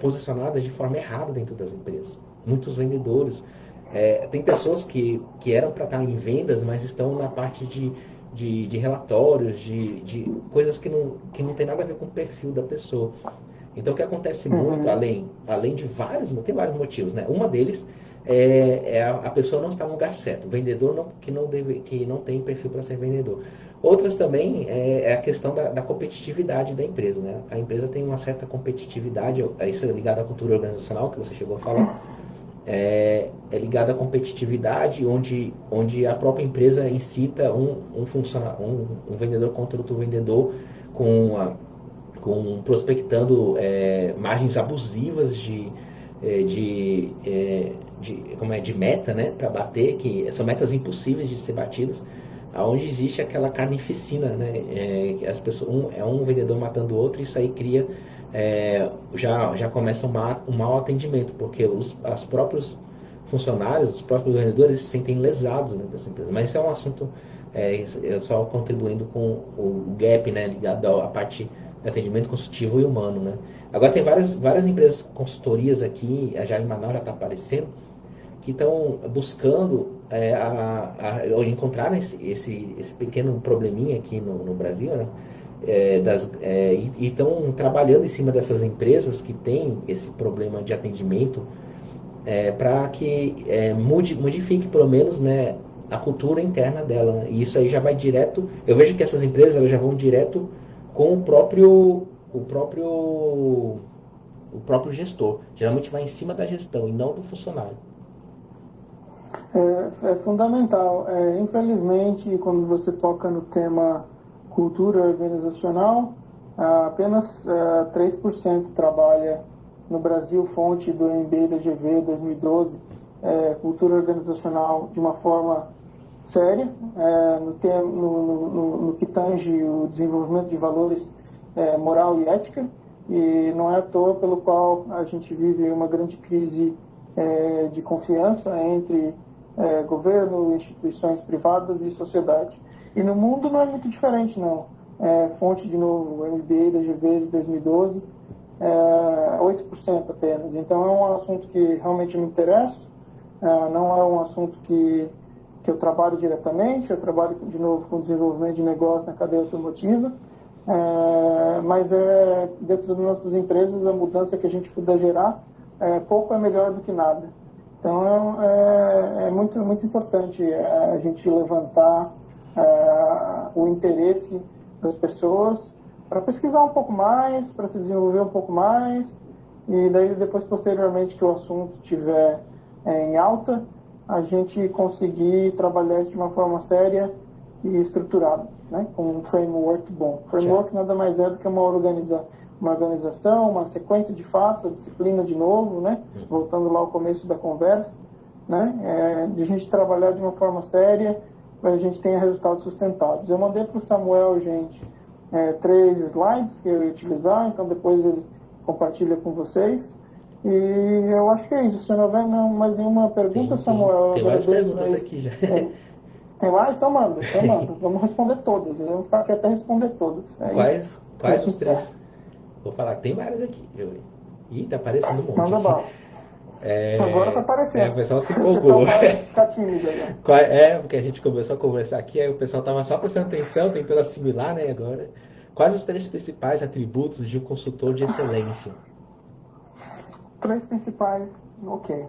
posicionadas de forma errada dentro das empresas. Muitos vendedores. Tem pessoas que eram para estar em vendas, mas estão na parte de relatórios, de coisas que não tem nada a ver com o perfil da pessoa. Então, o que acontece muito, Uhum. além de tem vários motivos, né? Uma deles é a pessoa não estar no lugar certo, o vendedor que não tem perfil para ser vendedor. Outras também é a questão da competitividade da empresa, né? A empresa tem uma certa competitividade, isso é ligado à cultura organizacional, que você chegou a falar, é ligado à competitividade, onde a própria empresa incita um vendedor contra outro vendedor com prospectando margens abusivas de meta, né, para bater, que são metas impossíveis de ser batidas, aonde existe aquela carnificina, né, que as pessoas, um vendedor matando o outro, isso aí cria, já começa um mau atendimento, porque os próprios funcionários, os próprios vendedores se sentem lesados dentro dessa empresa. Mas isso é um assunto, eu só contribuindo com o gap, né, ligado à parte de atendimento consultivo e humano, né. Agora tem várias empresas consultorias aqui, já em Manaus já está aparecendo, que estão buscando encontrar esse pequeno probleminha aqui no Brasil, né? E estão trabalhando em cima dessas empresas que têm esse problema de atendimento, para que modifique pelo menos, né, a cultura interna dela, né? E isso aí já vai direto. Eu vejo que essas empresas elas já vão direto com o próprio gestor. Geralmente vai em cima da gestão e não do funcionário. É fundamental. Infelizmente, quando você toca no tema cultura organizacional, apenas 3% trabalha no Brasil, fonte do MBA da GV 2012, cultura organizacional de uma forma séria, no que tange o desenvolvimento de valores moral e ética, e não é à toa pelo qual a gente vive uma grande crise de confiança entre governo, instituições privadas e sociedade. E no mundo não é muito diferente, não. Fonte, de novo, o MBA da GV de 2012, 8% apenas. Então é um assunto que realmente me interessa, não é um assunto que eu trabalho diretamente, eu trabalho de novo com desenvolvimento de negócio na cadeia automotiva, mas dentro das nossas empresas a mudança que a gente puder gerar, pouco é melhor do que nada. Então é muito, muito importante a gente levantar o interesse das pessoas para pesquisar um pouco mais, para se desenvolver um pouco mais, e daí depois posteriormente que o assunto estiver em alta, a gente conseguir trabalhar isso de uma forma séria e estruturada, né? Com um framework bom. Framework nada mais é do que uma organização, uma sequência de fatos, a disciplina de novo, né? Voltando lá ao começo da conversa, né? De a gente trabalhar de uma forma séria para a gente tenha resultados sustentados. Eu mandei para o Samuel, gente, 3 slides que eu ia utilizar, então depois ele compartilha com vocês. E eu acho que é isso. Se não houver mais nenhuma pergunta, Samuel... Tem várias perguntas aqui já. Tem mais? Então manda. Vamos responder todas. Eu vou ficar aqui até responder todas. Quais os 3? Vou falar, tem várias aqui. Ih, tá aparecendo um monte. Manda bala. Agora tá aparecendo. O pessoal se empolgou. empolgou. O pessoal vai ficar tímido, né? Porque a gente começou a conversar aqui, aí o pessoal tava só prestando atenção, tentando assimilar, né, agora. Quais os 3 principais atributos de um consultor de excelência? 3 principais, ok.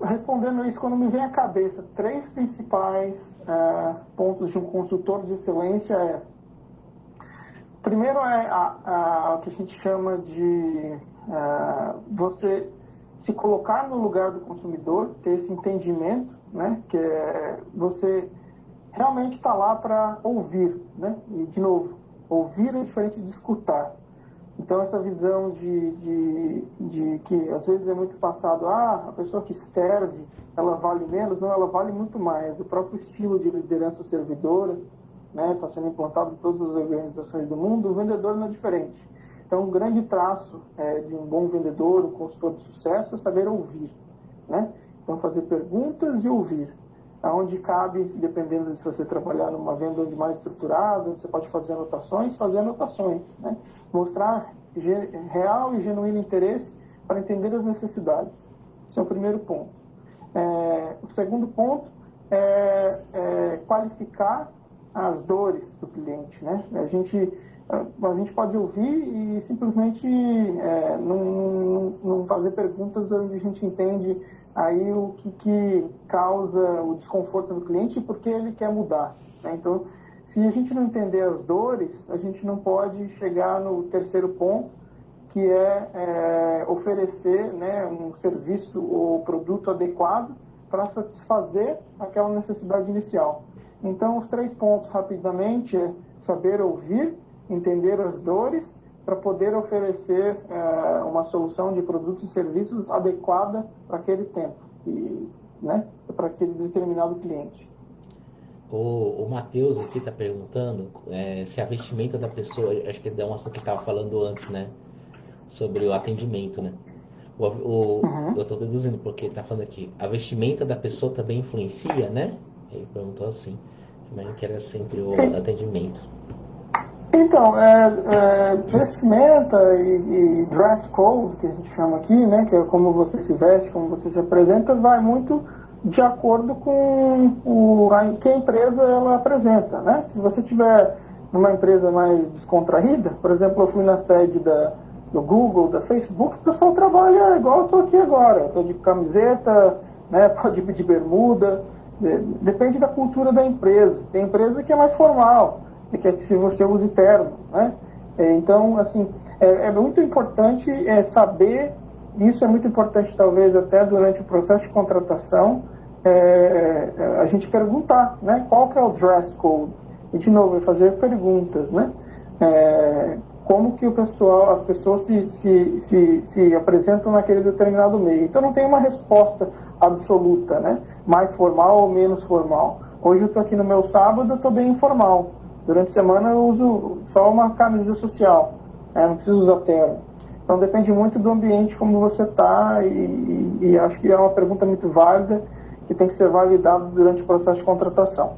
Respondendo isso, quando me vem à cabeça 3 principais pontos de um consultor de excelência primeiro o que a gente chama de você se colocar no lugar do consumidor, ter esse entendimento, né, que você realmente está lá para ouvir, né, e de novo, ouvir é diferente de escutar. Então, essa visão de que às vezes é muito passado, a pessoa que serve, ela vale menos. Não, ela vale muito mais. O próprio estilo de liderança servidora, né, está sendo implantado em todas as organizações do mundo. O vendedor não é diferente. Então, um grande traço de um bom vendedor, um consultor de sucesso, é saber ouvir, né? Então, fazer perguntas e ouvir. Aonde cabe, dependendo de se você trabalhar numa venda onde mais estruturada, você pode fazer anotações, né? Mostrar real e genuíno interesse para entender as necessidades. Esse é o primeiro ponto. O segundo ponto é qualificar as dores do cliente, né? A gente pode ouvir e simplesmente não fazer perguntas onde a gente entende aí o que causa o desconforto no cliente e por que ele quer mudar, né? Então, se a gente não entender as dores, a gente não pode chegar no terceiro ponto, que é oferecer, né, um serviço ou produto adequado para satisfazer aquela necessidade inicial. Então, os 3 pontos, rapidamente, é saber ouvir, entender as dores, para poder oferecer uma solução de produtos e serviços adequada para aquele tempo, né, para aquele determinado cliente. O Matheus aqui está perguntando se a vestimenta da pessoa, acho que é um assunto que estava falando antes, né, sobre o atendimento, né? Eu estou deduzindo porque ele está falando aqui, a vestimenta da pessoa também influencia, né? Ele perguntou assim, mas que era sempre o atendimento. Então, vestimenta e dress code, que a gente chama aqui, né, que é como você se veste, como você se apresenta, vai muito de acordo com que a empresa ela apresenta, né? Se você tiver numa empresa mais descontraída, por exemplo, eu fui na sede do Google, da Facebook, o pessoal trabalha igual eu estou aqui agora. Eu estou de camiseta, né, pode ir de bermuda, depende da cultura da empresa. Tem empresa que é mais formal, que se você use terno, né? Então, assim, é muito importante saber, isso é muito importante talvez até durante o processo de contratação, a gente perguntar, né, qual que é o dress code, e de novo, fazer perguntas, né, como que as pessoas se apresentam naquele determinado meio. Então não tem uma resposta absoluta, né, mais formal ou menos formal. Hoje eu estou aqui no meu sábado, eu estou bem informal. Durante a semana eu uso só uma camisa social, não preciso usar terno. Então depende muito do ambiente como você está e acho que é uma pergunta muito válida que tem que ser validada durante o processo de contratação.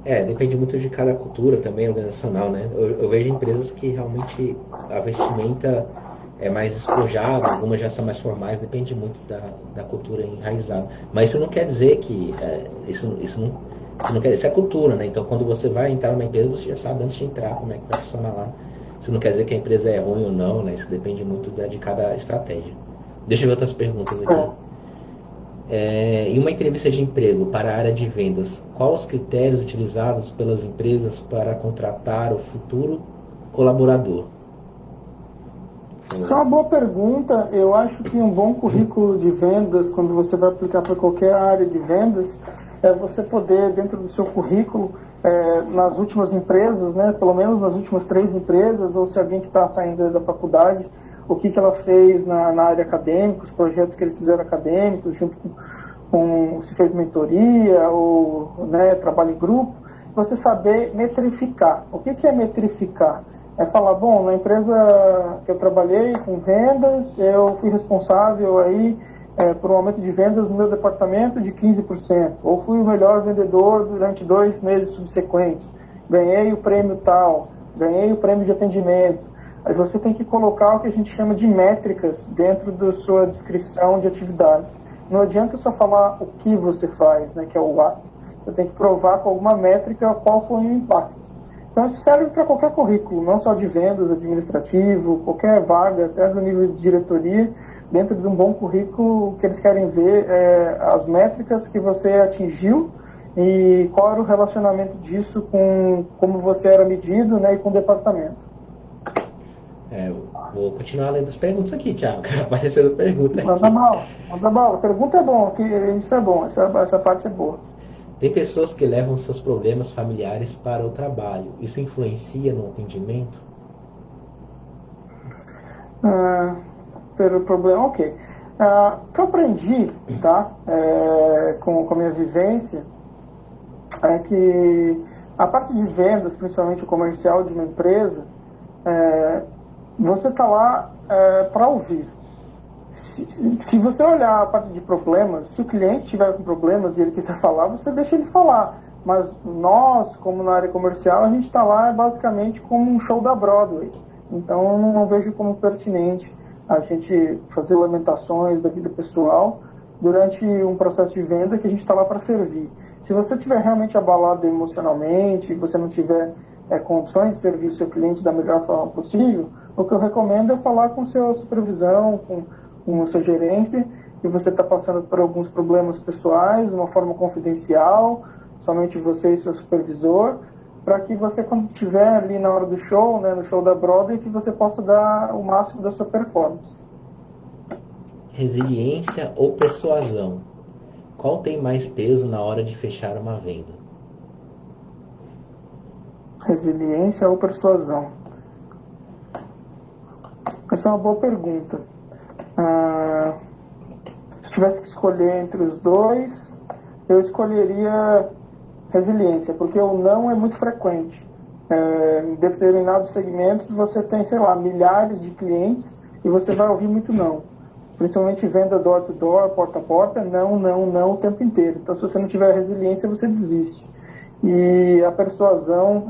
Depende muito de cada cultura também organizacional, né? Eu vejo empresas que realmente a vestimenta é mais despojada, algumas já são mais formais, depende muito da cultura enraizada. Mas isso não quer dizer que isso não quer dizer, isso é cultura, né? Então quando você vai entrar numa empresa, você já sabe antes de entrar como é que vai funcionar lá. Isso não quer dizer que a empresa é ruim ou não, né? Isso depende muito de cada estratégia. Deixa eu ver outras perguntas aqui. Em uma entrevista de emprego para a área de vendas, quais os critérios utilizados pelas empresas para contratar o futuro colaborador? Isso é uma boa pergunta. Eu acho que um bom currículo de vendas, quando você vai aplicar para qualquer área de vendas, é você poder, dentro do seu currículo, nas últimas empresas, né, pelo menos nas últimas 3 empresas, ou se alguém que está saindo da faculdade, o que ela fez na área acadêmica, os projetos que eles fizeram acadêmicos, junto com se fez mentoria ou, né, trabalho em grupo, você saber metrificar. O que é metrificar? É falar, bom, na empresa que eu trabalhei com vendas, eu fui responsável aí por um aumento de vendas no meu departamento de 15%, ou fui o melhor vendedor durante 2 meses subsequentes, ganhei o prêmio tal, ganhei o prêmio de atendimento. Aí você tem que colocar o que a gente chama de métricas dentro da sua descrição de atividades. Não adianta só falar o que você faz, né, que é o ato. Você tem que provar com alguma métrica qual foi o impacto. Então isso serve para qualquer currículo, não só de vendas, administrativo, qualquer vaga, até do nível de diretoria. Dentro de um bom currículo, o que eles querem ver é as métricas que você atingiu e qual era o relacionamento disso com como você era medido, né, e com o departamento. Vou continuar lendo as perguntas aqui, Thiago. Aparecendo pergunta aqui. Manda bala. Pergunta é bom, isso é bom, essa parte é boa. Tem pessoas que levam seus problemas familiares para o trabalho. Isso influencia no atendimento? Pelo problema, ok. O que eu aprendi, tá, com a minha vivência, é que a parte de vendas, principalmente o comercial de uma empresa, você está lá para ouvir. Se você olhar a parte de problemas, se o cliente tiver com problemas e ele quiser falar, você deixa ele falar. Mas nós, como na área comercial, a gente está lá basicamente como um show da Broadway. Então eu não vejo como pertinente a gente fazer lamentações da vida pessoal durante um processo de venda que a gente está lá para servir. Se você estiver realmente abalado emocionalmente, você não tiver condições de servir o seu cliente da melhor forma possível, o que eu recomendo é falar com sua supervisão, com a sua gerência, que você está passando por alguns problemas pessoais, de uma forma confidencial, somente você e seu supervisor, para que você, quando estiver ali na hora do show, né, no show da Broadway, que você possa dar o máximo da sua performance. Resiliência ou persuasão? Qual tem mais peso na hora de fechar uma venda? Resiliência ou persuasão? Essa é uma boa pergunta. Se tivesse que escolher entre os dois, eu escolheria resiliência, porque o não é muito frequente. Em determinados segmentos você tem, sei lá, milhares de clientes e você vai ouvir muito não. Principalmente venda door to door, porta a porta, não, não, não o tempo inteiro. Então se você não tiver resiliência, você desiste. E a persuasão,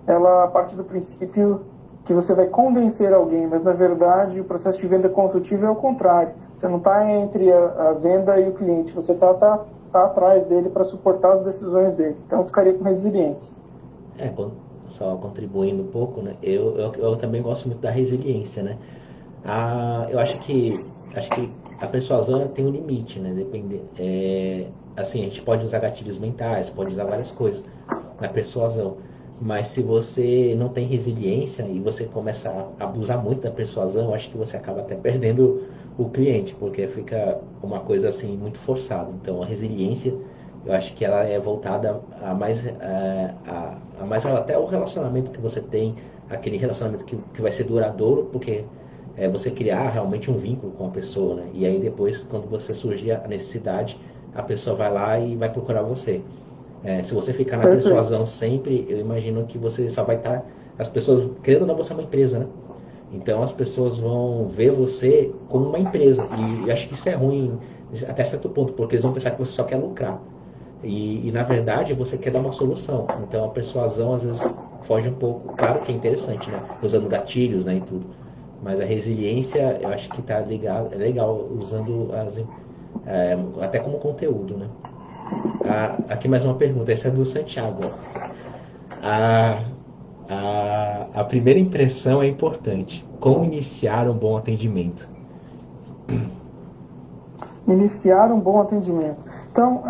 ela parte do princípio que você vai convencer alguém, mas na verdade o processo de venda consultiva é o contrário. Você não está entre a venda e o cliente, você está atrás dele para suportar as decisões dele. Então eu ficaria com resiliência. Só contribuindo um pouco, né? Eu também gosto muito da resiliência, né? Eu acho que a persuasão tem um limite, né? Assim, a gente pode usar gatilhos mentais, pode usar várias coisas na persuasão. Mas se você não tem resiliência e você começa a abusar muito da persuasão, eu acho que você acaba até perdendo o cliente, porque fica uma coisa assim muito forçada. Então a resiliência, eu acho que ela é voltada a mais até o relacionamento que você tem, aquele relacionamento que vai ser duradouro, porque você criar realmente um vínculo com a pessoa, né? E aí depois, quando você surgir a necessidade, a pessoa vai lá e vai procurar você. Se você ficar na persuasão sempre, eu imagino que você só vai estar... As pessoas, querendo ou não, você é uma empresa, né? Então as pessoas vão ver você como uma empresa. E eu acho que isso é ruim até certo ponto, porque eles vão pensar que você só quer lucrar. E na verdade você quer dar uma solução. Então a persuasão às vezes foge um pouco. Claro que é interessante, né? Usando gatilhos, né, e tudo. Mas a resiliência, eu acho que tá ligado, é legal usando até como conteúdo, né? Aqui mais uma pergunta, essa é do Santiago. A primeira impressão é importante. Como iniciar um bom atendimento? Iniciar um bom atendimento. Então,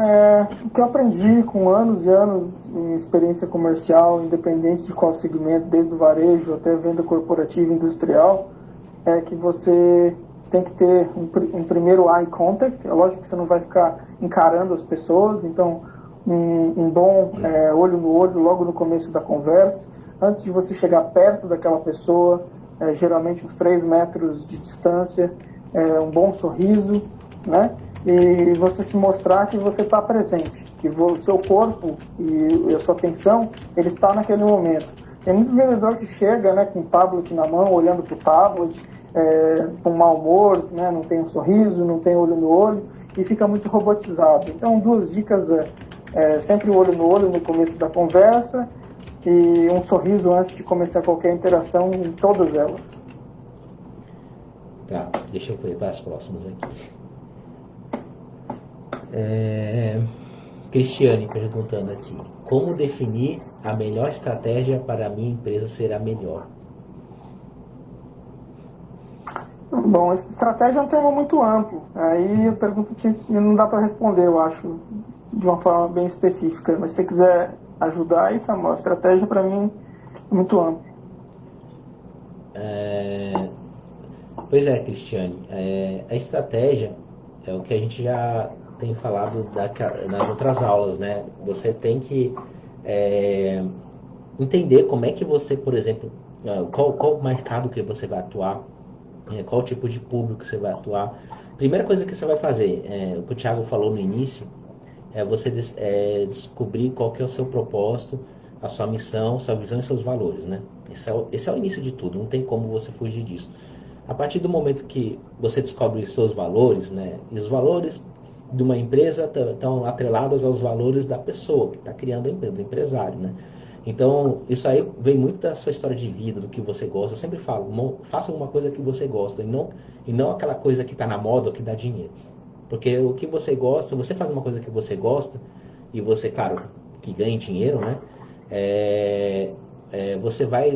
o que eu aprendi com anos e anos em experiência comercial, independente de qual segmento, desde o varejo até venda corporativa e industrial, é que você tem que ter um primeiro eye contact. É lógico que você não vai ficar encarando as pessoas, então um bom olho no olho logo no começo da conversa, antes de você chegar perto daquela pessoa, geralmente uns 3 metros de distância, um bom sorriso, né? E você se mostrar que você está presente, que o seu corpo e a sua atenção, ele está naquele momento. Tem muito vendedor que chega, né, com o tablet na mão, olhando para o tablet, com mau humor, né, não tem um sorriso, não tem olho no olho, e fica muito robotizado. Então, 2 dicas sempre o olho no olho no começo da conversa e um sorriso antes de começar qualquer interação em todas elas. Tá, deixa eu ver para as próximas aqui. Cristiane perguntando aqui: como definir a melhor estratégia para a minha empresa ser a melhor? Bom, essa estratégia é um termo muito amplo. Aí a pergunta não dá para responder, eu acho, de uma forma bem específica. Mas se você quiser ajudar, isso é uma estratégia para mim muito ampla. Pois é, Cristiane. A estratégia é o que a gente já tem falado nas outras aulas, né? Você tem que entender como é que você, por exemplo, qual mercado que você vai atuar, qual tipo de público você vai atuar. Primeira coisa que você vai fazer, o que o Thiago falou no início, é você descobrir qual que é o seu propósito, a sua missão, sua visão e seus valores, né? Esse é o início de tudo, não tem como você fugir disso. A partir do momento que você descobre os seus valores, né? E os valores de uma empresa estão atrelados aos valores da pessoa que está criando a empresa, do empresário, né? Então, isso aí vem muito da sua história de vida, do que você gosta. Eu sempre falo, faça alguma coisa que você gosta e não aquela coisa que está na moda ou que dá dinheiro. Porque o que você gosta, você faz uma coisa que você gosta e você, claro, que ganhe dinheiro, né?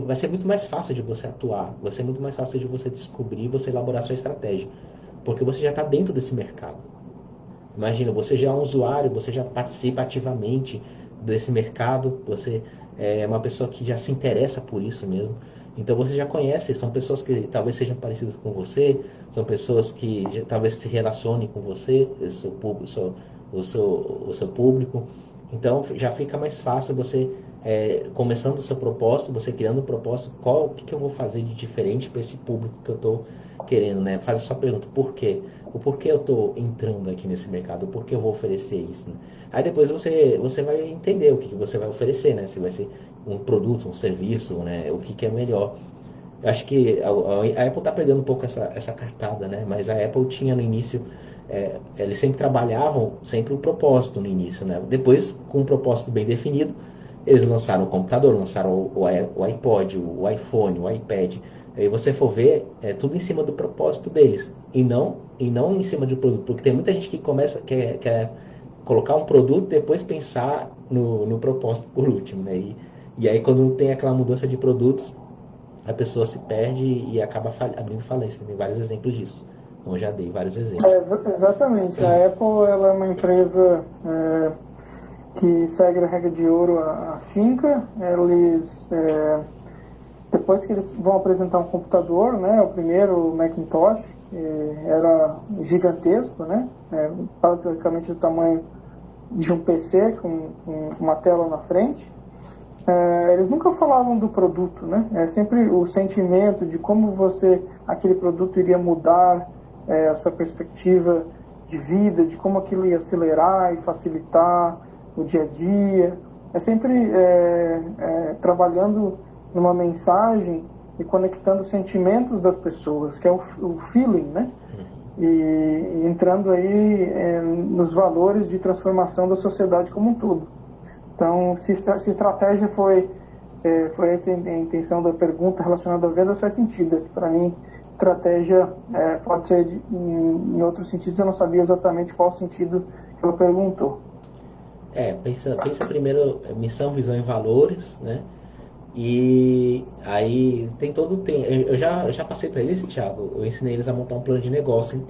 Vai ser muito mais fácil de você atuar, vai ser muito mais fácil de você descobrir, você elaborar sua estratégia. Porque você já está dentro desse mercado. Imagina, você já é um usuário, você já participa ativamente desse mercado, você é uma pessoa que já se interessa por isso mesmo. Então você já conhece, são pessoas que talvez sejam parecidas com você, são pessoas que talvez se relacionem com você, o seu público. Então já fica mais fácil você, começando o seu propósito, você criando um propósito, o que eu vou fazer de diferente para esse público que eu estou querendo, né? Faz a sua pergunta, por quê? O porquê eu estou entrando aqui nesse mercado, o porquê eu vou oferecer isso, né? Aí depois você vai entender o que você vai oferecer, né? Se vai ser um produto, um serviço, né? O que é melhor. Eu acho que a Apple está perdendo um pouco essa cartada, né? Mas a Apple tinha no início, eles sempre trabalhavam sempre o propósito no início, né? Depois, com um propósito bem definido, eles lançaram o computador, lançaram o iPod, o iPhone, o iPad. Aí você for ver, é tudo em cima do propósito deles e não em cima do produto, porque tem muita gente que quer colocar um produto e depois pensar no propósito por último, né? E aí quando tem aquela mudança de produtos, a pessoa se perde e acaba abrindo falência. Tem vários exemplos disso. Então eu já dei vários exemplos. Exatamente. A Apple ela é uma empresa que segue a regra de ouro a finca. Eles depois que eles vão apresentar um computador, né, o primeiro Macintosh, era gigantesco, né, basicamente do tamanho de um PC com uma tela na frente. Eles nunca falavam do produto, né, é sempre o sentimento de como aquele produto iria mudar a sua perspectiva de vida, de como aquilo ia acelerar e facilitar o dia a dia. É sempre trabalhando numa mensagem e conectando os sentimentos das pessoas, que é o feeling, né? E entrando aí nos valores de transformação da sociedade como um todo. Então, se estratégia foi essa a intenção da pergunta relacionada a vendas, faz sentido. Para mim, estratégia pode ser em outros sentidos, eu não sabia exatamente qual sentido que ela perguntou. Pensa primeiro missão, visão e valores, né? E aí eu já passei para eles, Thiago, eu ensinei eles a montar um plano de negócio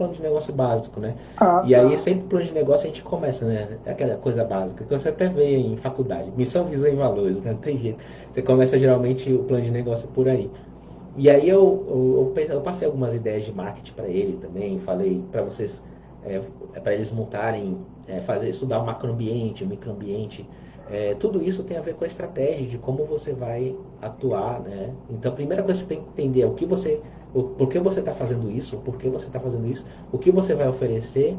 básico, né? E aí sempre plano de negócio a gente começa, né? Aquela coisa básica, que você até vê em faculdade, missão, visão e valores, né? Não tem jeito. Você começa geralmente o plano de negócio por aí. E aí eu passei algumas ideias de marketing para ele também, falei para vocês, para eles montarem, estudar o macroambiente, o microambiente. Tudo isso tem a ver com a estratégia de como você vai atuar, né? Então, a primeira coisa que você tem que entender é por que você está fazendo isso, por que você está fazendo isso, o que você vai oferecer,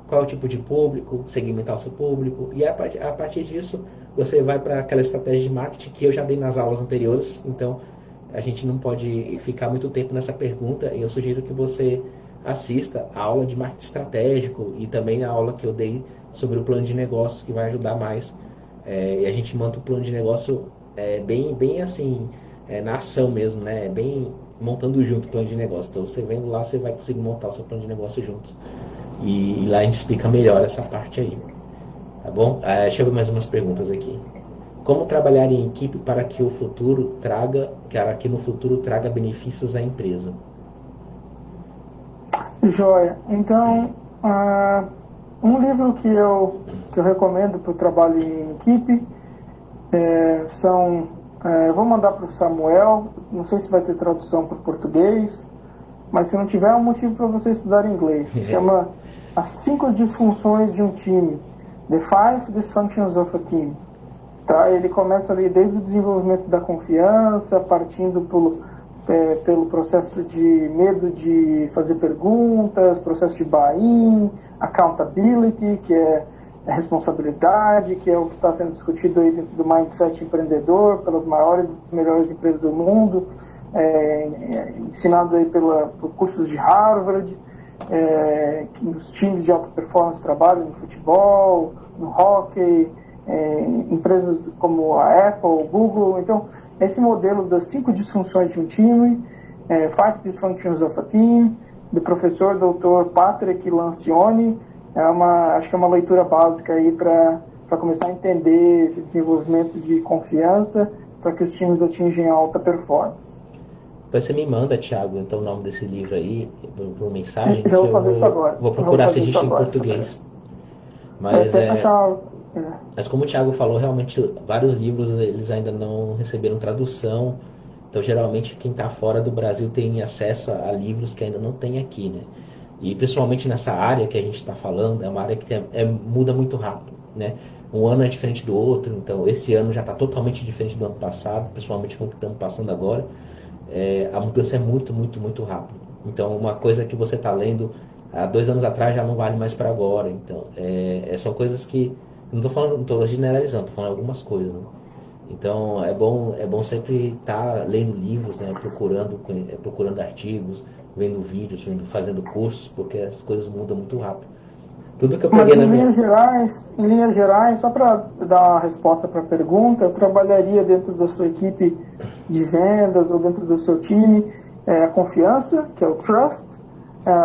qual é o tipo de público, segmentar o seu público, e a partir disso você vai para aquela estratégia de marketing que eu já dei nas aulas anteriores. Então a gente não pode ficar muito tempo nessa pergunta, e eu sugiro que você assista a aula de marketing estratégico e também a aula que eu dei sobre o plano de negócios, que vai ajudar mais. E a gente monta o plano de negócio bem assim, na ação mesmo, né? Bem montando junto o plano de negócio. Então você vendo lá, você vai conseguir montar o seu plano de negócio juntos. E lá a gente explica melhor essa parte aí. Tá bom? Deixa eu ver mais umas perguntas aqui. Como trabalhar em equipe para que no futuro traga benefícios à empresa? Joia. Então, um livro que eu recomendo para o trabalho em equipe eu vou mandar para o Samuel, não sei se vai ter tradução para o português, mas se não tiver, é um motivo para você estudar inglês. Chama As 5 Disfunções de um Time, The 5 Dysfunctions of a Team. Tá? Ele começa ali desde o desenvolvimento da confiança, partindo pelo processo de medo de fazer perguntas, processo de buy-in, accountability, que é a responsabilidade, que é o que está sendo discutido aí dentro do mindset empreendedor, pelas maiores e melhores empresas do mundo, ensinado aí por cursos de Harvard, os times de alta performance trabalham no futebol, no hockey, empresas como a Apple, Google. Então, esse modelo das 5 disfunções de um time, 5 Dysfunctions of a Team, do professor Dr. Patrick Lencioni, acho que é uma leitura básica aí para começar a entender esse desenvolvimento de confiança para que os times atinjam alta performance. Depois você me manda, Thiago, então o nome desse livro aí, por mensagem. Já vou fazer isso agora. Vou procurar se existe em português. Mas mas como o Thiago falou, realmente vários livros eles ainda não receberam tradução. Então geralmente quem está fora do Brasil tem acesso a livros que ainda não tem aqui, né? E principalmente nessa área que a gente está falando, é uma área que muda muito rápido, né? Um ano é diferente do outro, então esse ano já está totalmente diferente do ano passado, principalmente com o que estamos passando agora. A mudança é muito, muito, muito rápida. Então uma coisa que você está lendo há 2 anos atrás já não vale mais para agora. Então são coisas que, não estou generalizando, estou falando algumas coisas, né? Então é bom sempre estar lendo livros, né? Procurando artigos, vendo vídeos, fazendo cursos, porque as coisas mudam muito rápido. Tudo que eu peguei em linhas gerais, só para dar uma resposta para a pergunta, eu trabalharia dentro da sua equipe de vendas ou dentro do seu time a confiança, que é o trust.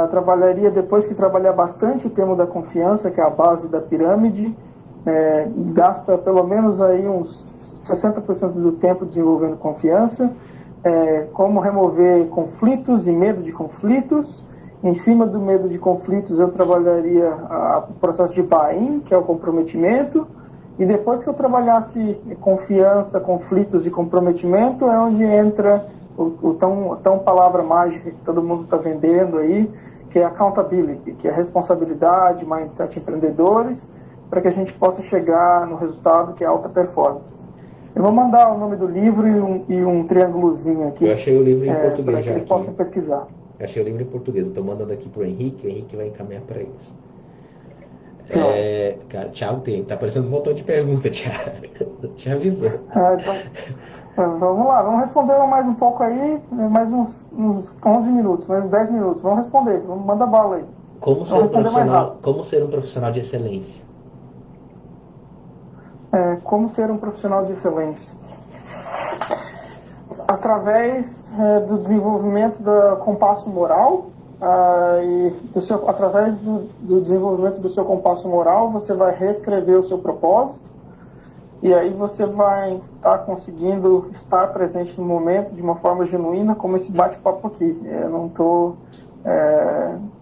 Trabalharia, depois que trabalhar bastante o tema da confiança, que é a base da pirâmide, gasta pelo menos aí uns 60% do tempo desenvolvendo confiança, como remover conflitos e medo de conflitos. Em cima do medo de conflitos, eu trabalharia o processo de buy-in, que é o comprometimento, e depois que eu trabalhasse confiança, conflitos e comprometimento, é onde entra a tão palavra mágica que todo mundo está vendendo aí, que é accountability, que é responsabilidade, mindset empreendedores, para que a gente possa chegar no resultado que é alta performance. Eu vou mandar o nome do livro e um triângulozinho aqui. Eu achei o livro em português para que eles possam pesquisar. Achei o livro em português. Eu estou mandando aqui para o Henrique vai encaminhar para eles. Cara, Thiago tá aparecendo um montão de perguntas, Thiago. Já avisou. Então, vamos lá, vamos responder mais um pouco aí, mais uns 11 minutos, mais uns 10 minutos. Vamos responder, vamos mandar bala aí. Como ser um profissional de excelência? Como ser um profissional de excelência? Através do desenvolvimento do compasso moral, através do desenvolvimento do seu compasso moral, você vai reescrever o seu propósito, e aí você vai estar conseguindo estar presente no momento de uma forma genuína, como esse bate-papo aqui. Eu não estou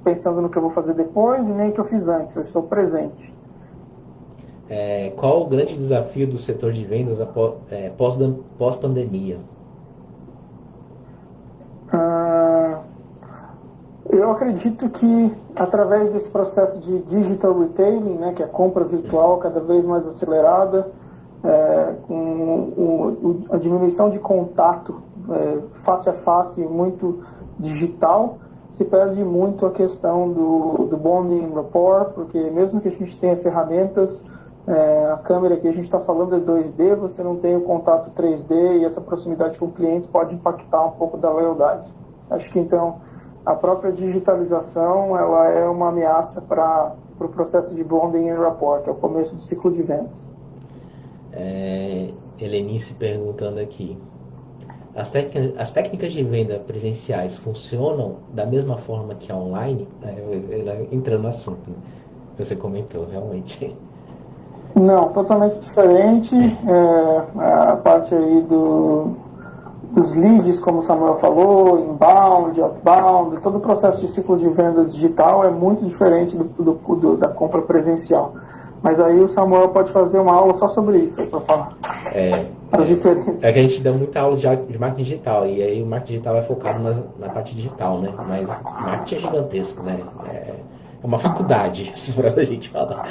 pensando no que eu vou fazer depois e nem o que eu fiz antes, eu estou presente. Qual o grande desafio do setor de vendas pós-pandemia? eu acredito que através desse processo de digital retailing, né, que é a compra virtual cada vez mais acelerada, com a diminuição de contato face a face muito digital, se perde muito a questão do bonding and rapport, porque mesmo que a gente tenha ferramentas, a câmera que a gente está falando é 2D, você não tem o contato 3D e essa proximidade com clientes pode impactar um pouco da lealdade. Acho que então a própria digitalização ela é uma ameaça para o processo de bonding and rapport, que é o começo do ciclo de vendas. Helenice perguntando aqui. As técnicas de venda presenciais funcionam da mesma forma que a online? Ela entrando no assunto, né? Você comentou, realmente. Não, totalmente diferente. A parte aí dos leads, como o Samuel falou, inbound, outbound, todo o processo de ciclo de vendas digital é muito diferente da compra presencial. Mas aí o Samuel pode fazer uma aula só sobre isso, para falar. As diferenças. É que a gente dá muita aula de marketing digital, e aí o marketing digital é focado na parte digital, né? Mas marketing é gigantesco, né? É uma faculdade, isso pra gente falar.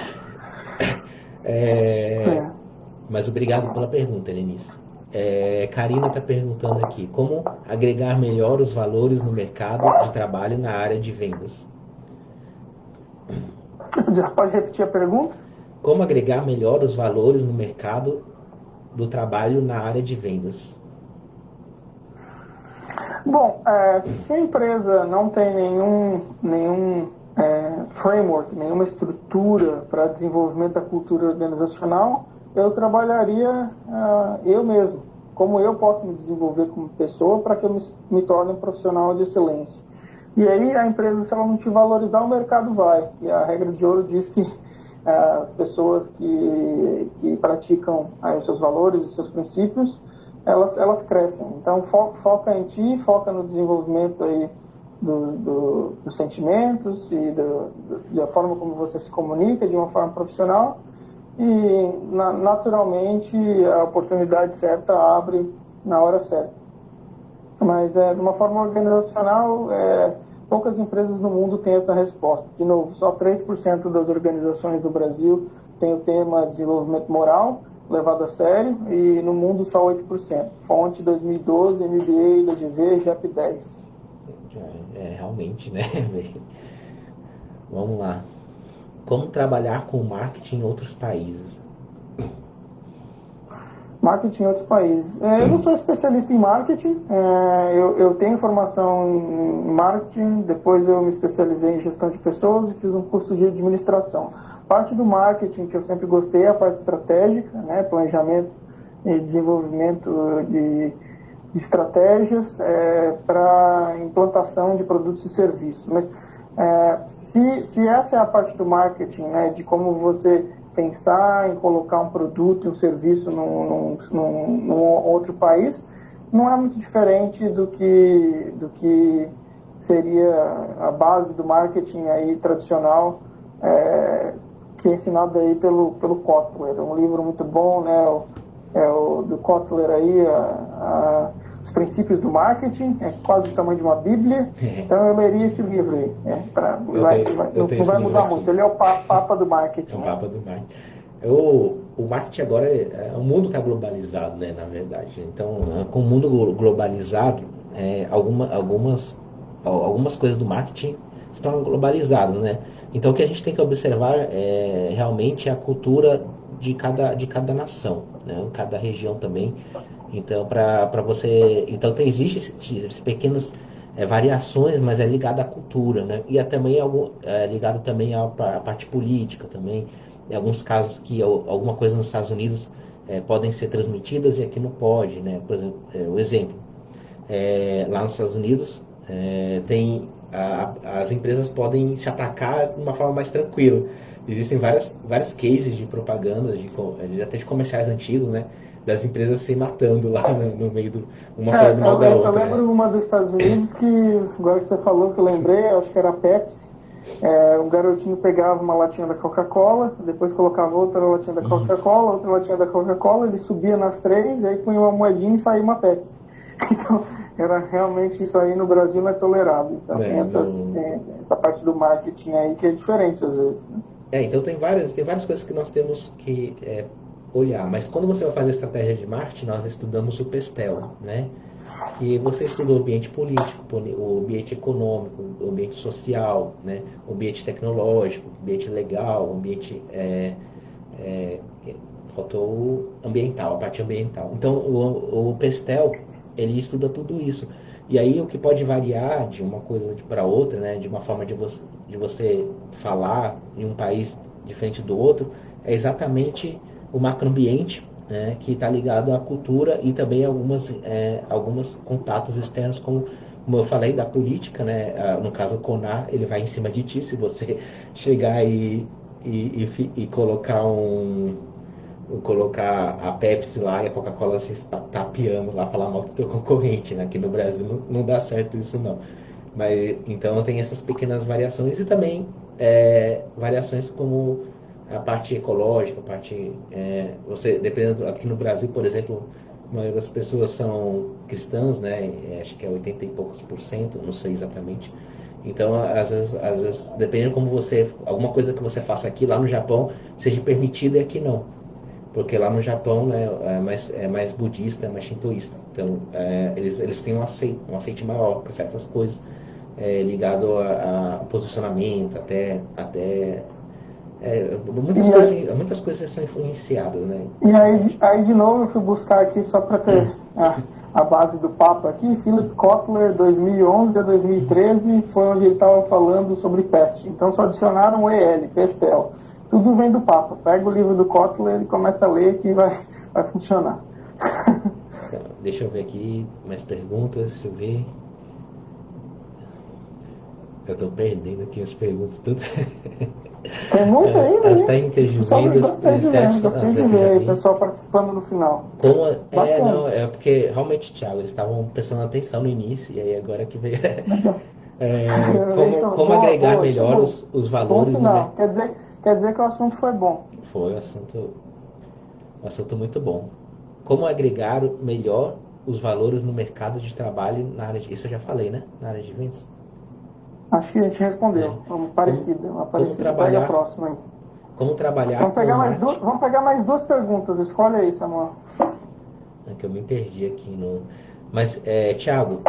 Mas obrigado pela pergunta, Helenice. Karina está perguntando aqui, como agregar melhor os valores no mercado de trabalho na área de vendas? Já pode repetir a pergunta? Como agregar melhor os valores no mercado do trabalho na área de vendas? Bom, se a empresa não tem nenhum framework, nenhuma estrutura para desenvolvimento da cultura organizacional, eu trabalharia eu mesmo, como eu posso me desenvolver como pessoa para que eu me torne um profissional de excelência. E aí a empresa, se ela não te valorizar, o mercado vai. E a regra de ouro diz que as pessoas que praticam os seus valores e seus princípios, elas crescem. Então foca em ti, foca no desenvolvimento aí dos sentimentos e da forma como você se comunica de uma forma profissional, e naturalmente a oportunidade certa abre na hora certa. Mas de uma forma organizacional, poucas empresas no mundo têm essa resposta. De novo, só 3% das organizações do Brasil têm o tema desenvolvimento moral levado a sério, e no mundo só 8%. Fonte 2012, MBA da GV, GEP 10. Realmente, né? Vamos lá. Como trabalhar com marketing em outros países? Marketing em outros países. Eu não sou especialista em marketing, eu tenho formação em marketing, depois eu me especializei em gestão de pessoas e fiz um curso de administração. Parte do marketing que eu sempre gostei é a parte estratégica, né, planejamento e desenvolvimento de estratégias para implantação de produtos e serviços. Mas se essa é a parte do marketing, né, de como você pensar em colocar um produto e um serviço num outro país, não é muito diferente do que seria a base do marketing aí tradicional, que é ensinado aí pelo Kotler. É um livro muito bom, né? Do Kotler aí, os princípios do marketing, é quase do tamanho de uma bíblia. Então eu leria esse livro aí. Não vai mudar muito. Ele é o papa do marketing. É o papa do marketing. O marketing agora, o mundo está globalizado, né, na verdade. Então, com o mundo globalizado, algumas coisas do marketing estão globalizadas, né? Então, o que a gente tem que observar realmente é a cultura de cada nação, né? Cada região também. Então, para você, então existem essas pequenas variações, mas é ligado à cultura, né? E também ligado também à parte política também. Em alguns casos que alguma coisa nos Estados Unidos podem ser transmitidas e aqui não pode, né? Por exemplo, o exemplo, lá nos Estados Unidos as empresas podem se atacar de uma forma mais tranquila. Existem vários cases de propaganda, até de comerciais antigos, né? Das empresas se matando lá no meio uma falando mal da outra. Eu lembro uma dos Estados Unidos que, agora que você falou, que eu lembrei, acho que era a Pepsi. Um garotinho pegava uma latinha da Coca-Cola, depois colocava outra latinha da Coca-Cola, outra latinha da Coca-Cola, ele subia nas três, aí punha uma moedinha e saía uma Pepsi. Então, era realmente isso aí no Brasil não é tolerado. Então tem essa parte do marketing aí que é diferente às vezes, né? Então tem várias coisas que nós temos que olhar, mas quando você vai fazer estratégia de marketing, nós estudamos o PESTEL, né? Que você estuda o ambiente político, o ambiente econômico, o ambiente social, né? O ambiente tecnológico, o ambiente legal, o ambiente faltou ambiental, a parte ambiental. Então o PESTEL ele estuda tudo isso. E aí o que pode variar de uma coisa para outra, né? De uma forma de você falar em um país diferente do outro, é exatamente o macroambiente, né, que está ligado à cultura e também alguns contatos externos, como eu falei, da política, né, no caso o CONAR, ele vai em cima de ti, se você chegar e colocar a Pepsi lá e a Coca-Cola se tapeando lá, falar mal do teu concorrente, né? Aqui no Brasil não dá certo isso não. Mas, então tem essas pequenas variações e também variações como a parte ecológica, a parte dependendo aqui no Brasil, por exemplo, a maioria das pessoas são cristãs, né? Acho que é 80 e poucos por cento, não sei exatamente. Então, às vezes, dependendo como alguma coisa que você faça aqui, lá no Japão, seja permitida e aqui não. Porque lá no Japão, né, é mais budista, é mais shintoísta. Então, eles têm um aceite maior para certas coisas, ligado a posicionamento, muitas coisas são influenciadas, né? E aí de novo eu fui buscar aqui só para ter a base do papo aqui. Philip Kotler, 2011 a 2013, foi onde ele estava falando sobre peste. Então só adicionaram o EL, Pestel. Tudo vem do Papa. Pega o livro do Kotler e começa a ler que vai funcionar. Então, deixa eu ver aqui mais perguntas, deixa eu ver. Eu estou perdendo aqui as perguntas. Tudo. Tem muita ainda, as técnicas de vendas. Gostei de ver o pessoal participando no final. Porque realmente, Thiago, eles estavam prestando atenção no início, e aí agora que veio. Como agregar melhor os valores. Bom, quer dizer que o assunto foi bom. Foi um assunto muito bom. Como agregar melhor os valores no mercado de trabalho na área de... Isso eu já falei, né? Na área de vendas. Acho que a gente respondeu. Uma parecida. Como trabalhar, pega a próxima aí. Como trabalhar vamos pegar mais duas perguntas. Escolhe aí, Samuel. É que eu me perdi aqui no... Mas, Thiago,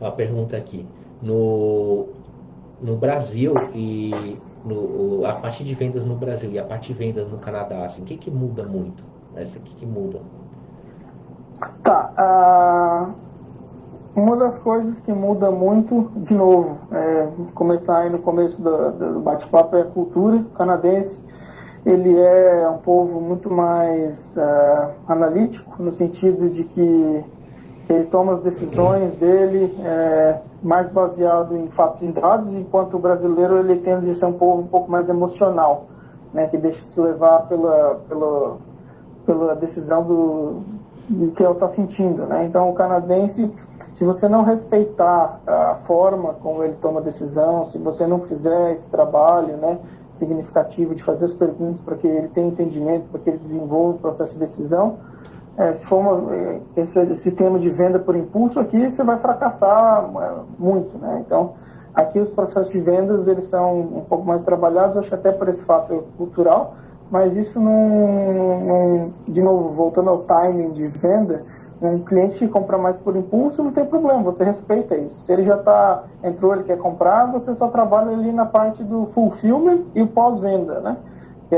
a pergunta aqui. No Brasil e a parte de vendas no Brasil e a parte de vendas no Canadá, assim, o que muda muito? Essa aqui que muda. Tá. Uma das coisas que muda muito, de novo, começar aí no começo do bate-papo, é a cultura canadense. Ele é um povo muito mais analítico, no sentido de que ele toma as decisões dele mais baseado em fatos e dados, enquanto o brasileiro ele tende a ser um povo um pouco mais emocional, né, que deixa se levar pela decisão do que ele está sentindo, né? Então o canadense, se você não respeitar a forma como ele toma a decisão, se você não fizer esse trabalho, né, significativo de fazer as perguntas para que ele tenha entendimento, para que ele desenvolva o processo de decisão, se for esse tema de venda por impulso aqui, você vai fracassar muito, né? Então, aqui os processos de vendas, eles são um pouco mais trabalhados, acho que até por esse fato cultural, mas isso não, de novo, voltando ao timing de venda, um cliente que compra mais por impulso, não tem problema, você respeita isso. Se ele já entrou, ele quer comprar, você só trabalha ali na parte do fulfillment e o pós-venda, né? Que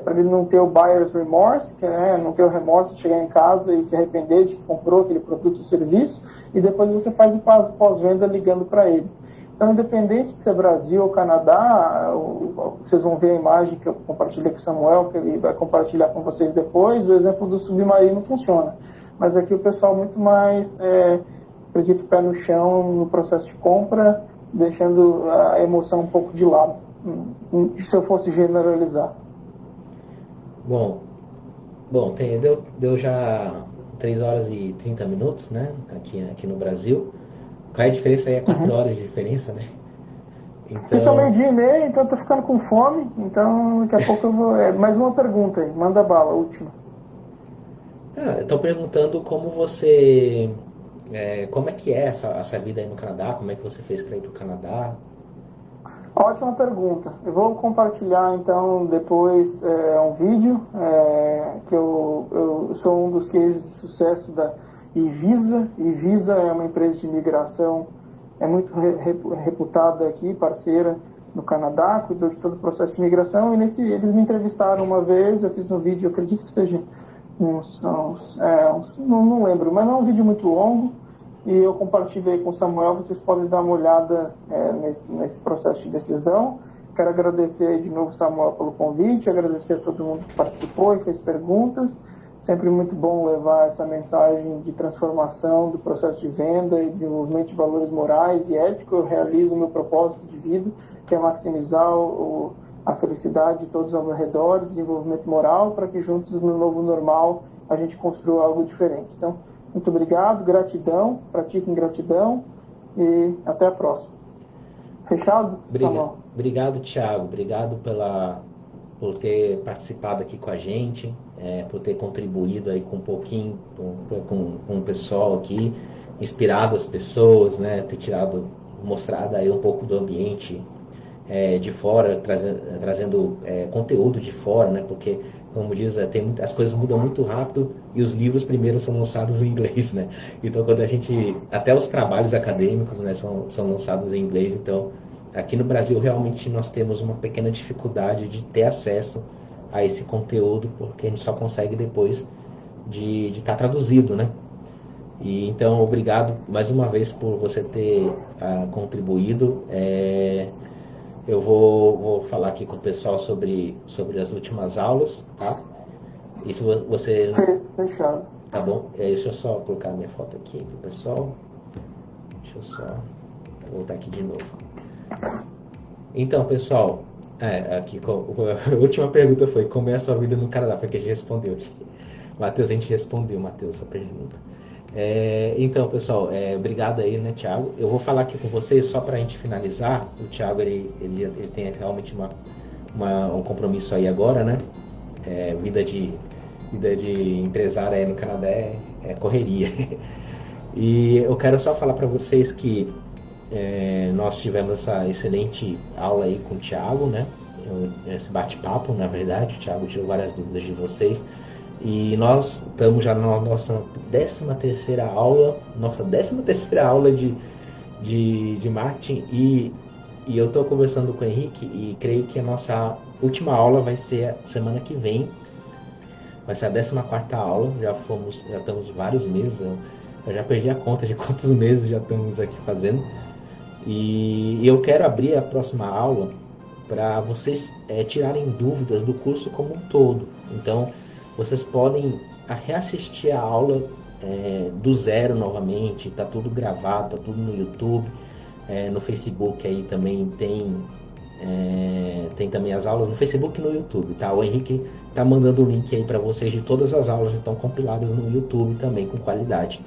para ele não ter o buyer's remorse, que não ter o remorso de chegar em casa e se arrepender de que comprou aquele produto ou serviço, e depois você faz o pós-venda ligando para ele. Então, independente de ser Brasil ou Canadá, vocês vão ver a imagem que eu compartilhei com o Samuel, que ele vai compartilhar com vocês depois, o exemplo do submarino funciona. Mas aqui o pessoal muito mais, acredito, pé no chão no processo de compra, deixando a emoção um pouco de lado, se eu fosse generalizar. Bom, deu já 3 horas e 30 minutos, né, aqui no Brasil. Qual é a diferença aí? É 4 horas de diferença, né? Então... Isso é 12:30, então eu tô ficando com fome, então daqui a pouco eu vou... mais uma pergunta aí, manda bala, última. Estão perguntando como você, como é que é essa vida aí no Canadá, como é que você fez para ir para o Canadá? Ótima pergunta. Eu vou compartilhar então depois um vídeo que eu sou um dos cases de sucesso da Ivisa. Ivisa é uma empresa de imigração, é muito reputada aqui, parceira no Canadá, cuidou de todo o processo de imigração, e eles me entrevistaram uma vez, eu fiz um vídeo, acredito que seja não lembro, mas não é um vídeo muito longo, e eu compartilhei com o Samuel. Vocês podem dar uma olhada nesse processo de decisão. Quero agradecer de novo, Samuel, pelo convite, agradecer a todo mundo que participou e fez perguntas. Sempre muito bom levar essa mensagem de transformação do processo de venda e desenvolvimento de valores morais e éticos. Eu realizo o meu propósito de vida, que é maximizar a felicidade de todos ao meu redor, desenvolvimento moral, para que juntos no novo normal a gente construa algo diferente. Então, muito obrigado, gratidão, pratiquem gratidão e até a próxima. Fechado? Obrigado, Thiago. Obrigado por ter participado aqui com a gente, por ter contribuído aí com um pouquinho com o pessoal aqui, inspirado as pessoas, né? Ter mostrado aí um pouco do ambiente de fora, trazendo conteúdo de fora, né? Porque, como diz, as coisas mudam muito rápido e os livros primeiro são lançados em inglês, né? Então, até os trabalhos acadêmicos, né, são lançados em inglês. Então, aqui no Brasil, realmente, nós temos uma pequena dificuldade de ter acesso a esse conteúdo, porque a gente só consegue depois de estar traduzido, né? E, então, obrigado mais uma vez por você ter contribuído. Eu vou falar aqui com o pessoal sobre as últimas aulas, tá? E se você... Fechado. Tá bom? Deixa eu só colocar minha foto aqui pro pessoal. Deixa eu só voltar aqui de novo. Então, pessoal, aqui a última pergunta foi: como é a sua vida no Canadá? Porque a gente respondeu aqui. Matheus, a gente respondeu, Matheus, a pergunta. Então, pessoal, obrigado aí, né, Thiago? Eu vou falar aqui com vocês só para a gente finalizar. O Thiago, ele tem realmente um compromisso aí agora, né? Vida de empresário aí no Canadá é correria. E eu quero só falar para vocês que nós tivemos essa excelente aula aí com o Thiago, né? Esse bate-papo, na verdade. O Thiago tirou várias dúvidas de vocês. E nós estamos já na nossa 13ª aula, de marketing, e eu estou conversando com o Henrique e creio que a nossa última aula vai ser semana que vem, vai ser a 14ª aula. Já estamos vários meses, eu já perdi a conta de quantos meses já estamos aqui fazendo, e eu quero abrir a próxima aula para vocês tirarem dúvidas do curso como um todo. Então, vocês podem reassistir a aula do zero novamente, tá tudo gravado, tá tudo no YouTube, no Facebook aí também tem também as aulas no Facebook e no YouTube, tá? O Henrique tá mandando o link aí para vocês de todas as aulas, já estão compiladas no YouTube também com qualidade.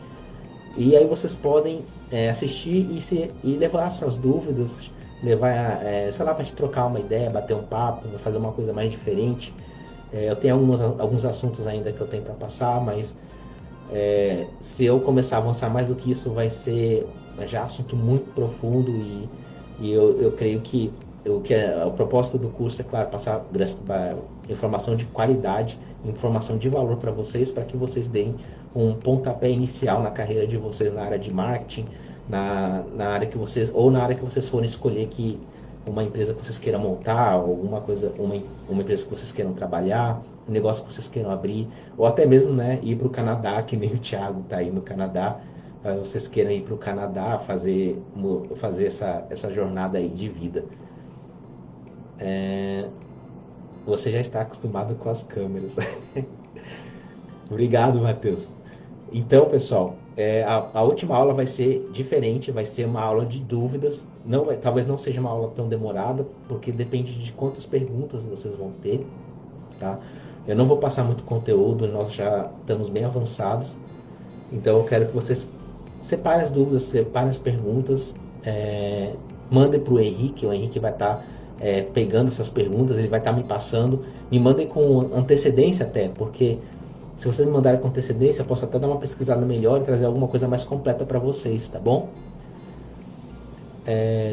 E aí vocês podem assistir e levar essas dúvidas, sei lá, para te trocar uma ideia, bater um papo, fazer uma coisa mais diferente. Eu tenho alguns assuntos ainda que eu tenho para passar, mas se eu começar a avançar mais do que isso, vai ser já assunto muito profundo, e eu creio que o propósito do curso é, claro, passar informação de qualidade, informação de valor para vocês, para que vocês deem um pontapé inicial na carreira de vocês na área de marketing, na área que vocês forem escolher uma empresa que vocês queiram montar, alguma coisa, uma empresa que vocês queiram trabalhar, um negócio que vocês queiram abrir, ou até mesmo, né, ir para o Canadá, que nem o Thiago está aí no Canadá. Vocês queiram ir para o Canadá, fazer essa jornada aí de vida. Você já está acostumado com as câmeras. Obrigado, Matheus. Então, pessoal, a última aula vai ser diferente, vai ser uma aula de dúvidas. Talvez não seja uma aula tão demorada, porque depende de quantas perguntas vocês vão ter, tá? Eu não vou passar muito conteúdo, nós já estamos bem avançados. Então eu quero que vocês separem as dúvidas, separem as perguntas, mandem para o Henrique vai estar pegando essas perguntas, ele vai estar me passando. Me mandem com antecedência até, porque Se vocês me mandarem com antecedência, eu posso até dar uma pesquisada melhor e trazer alguma coisa mais completa para vocês, tá bom?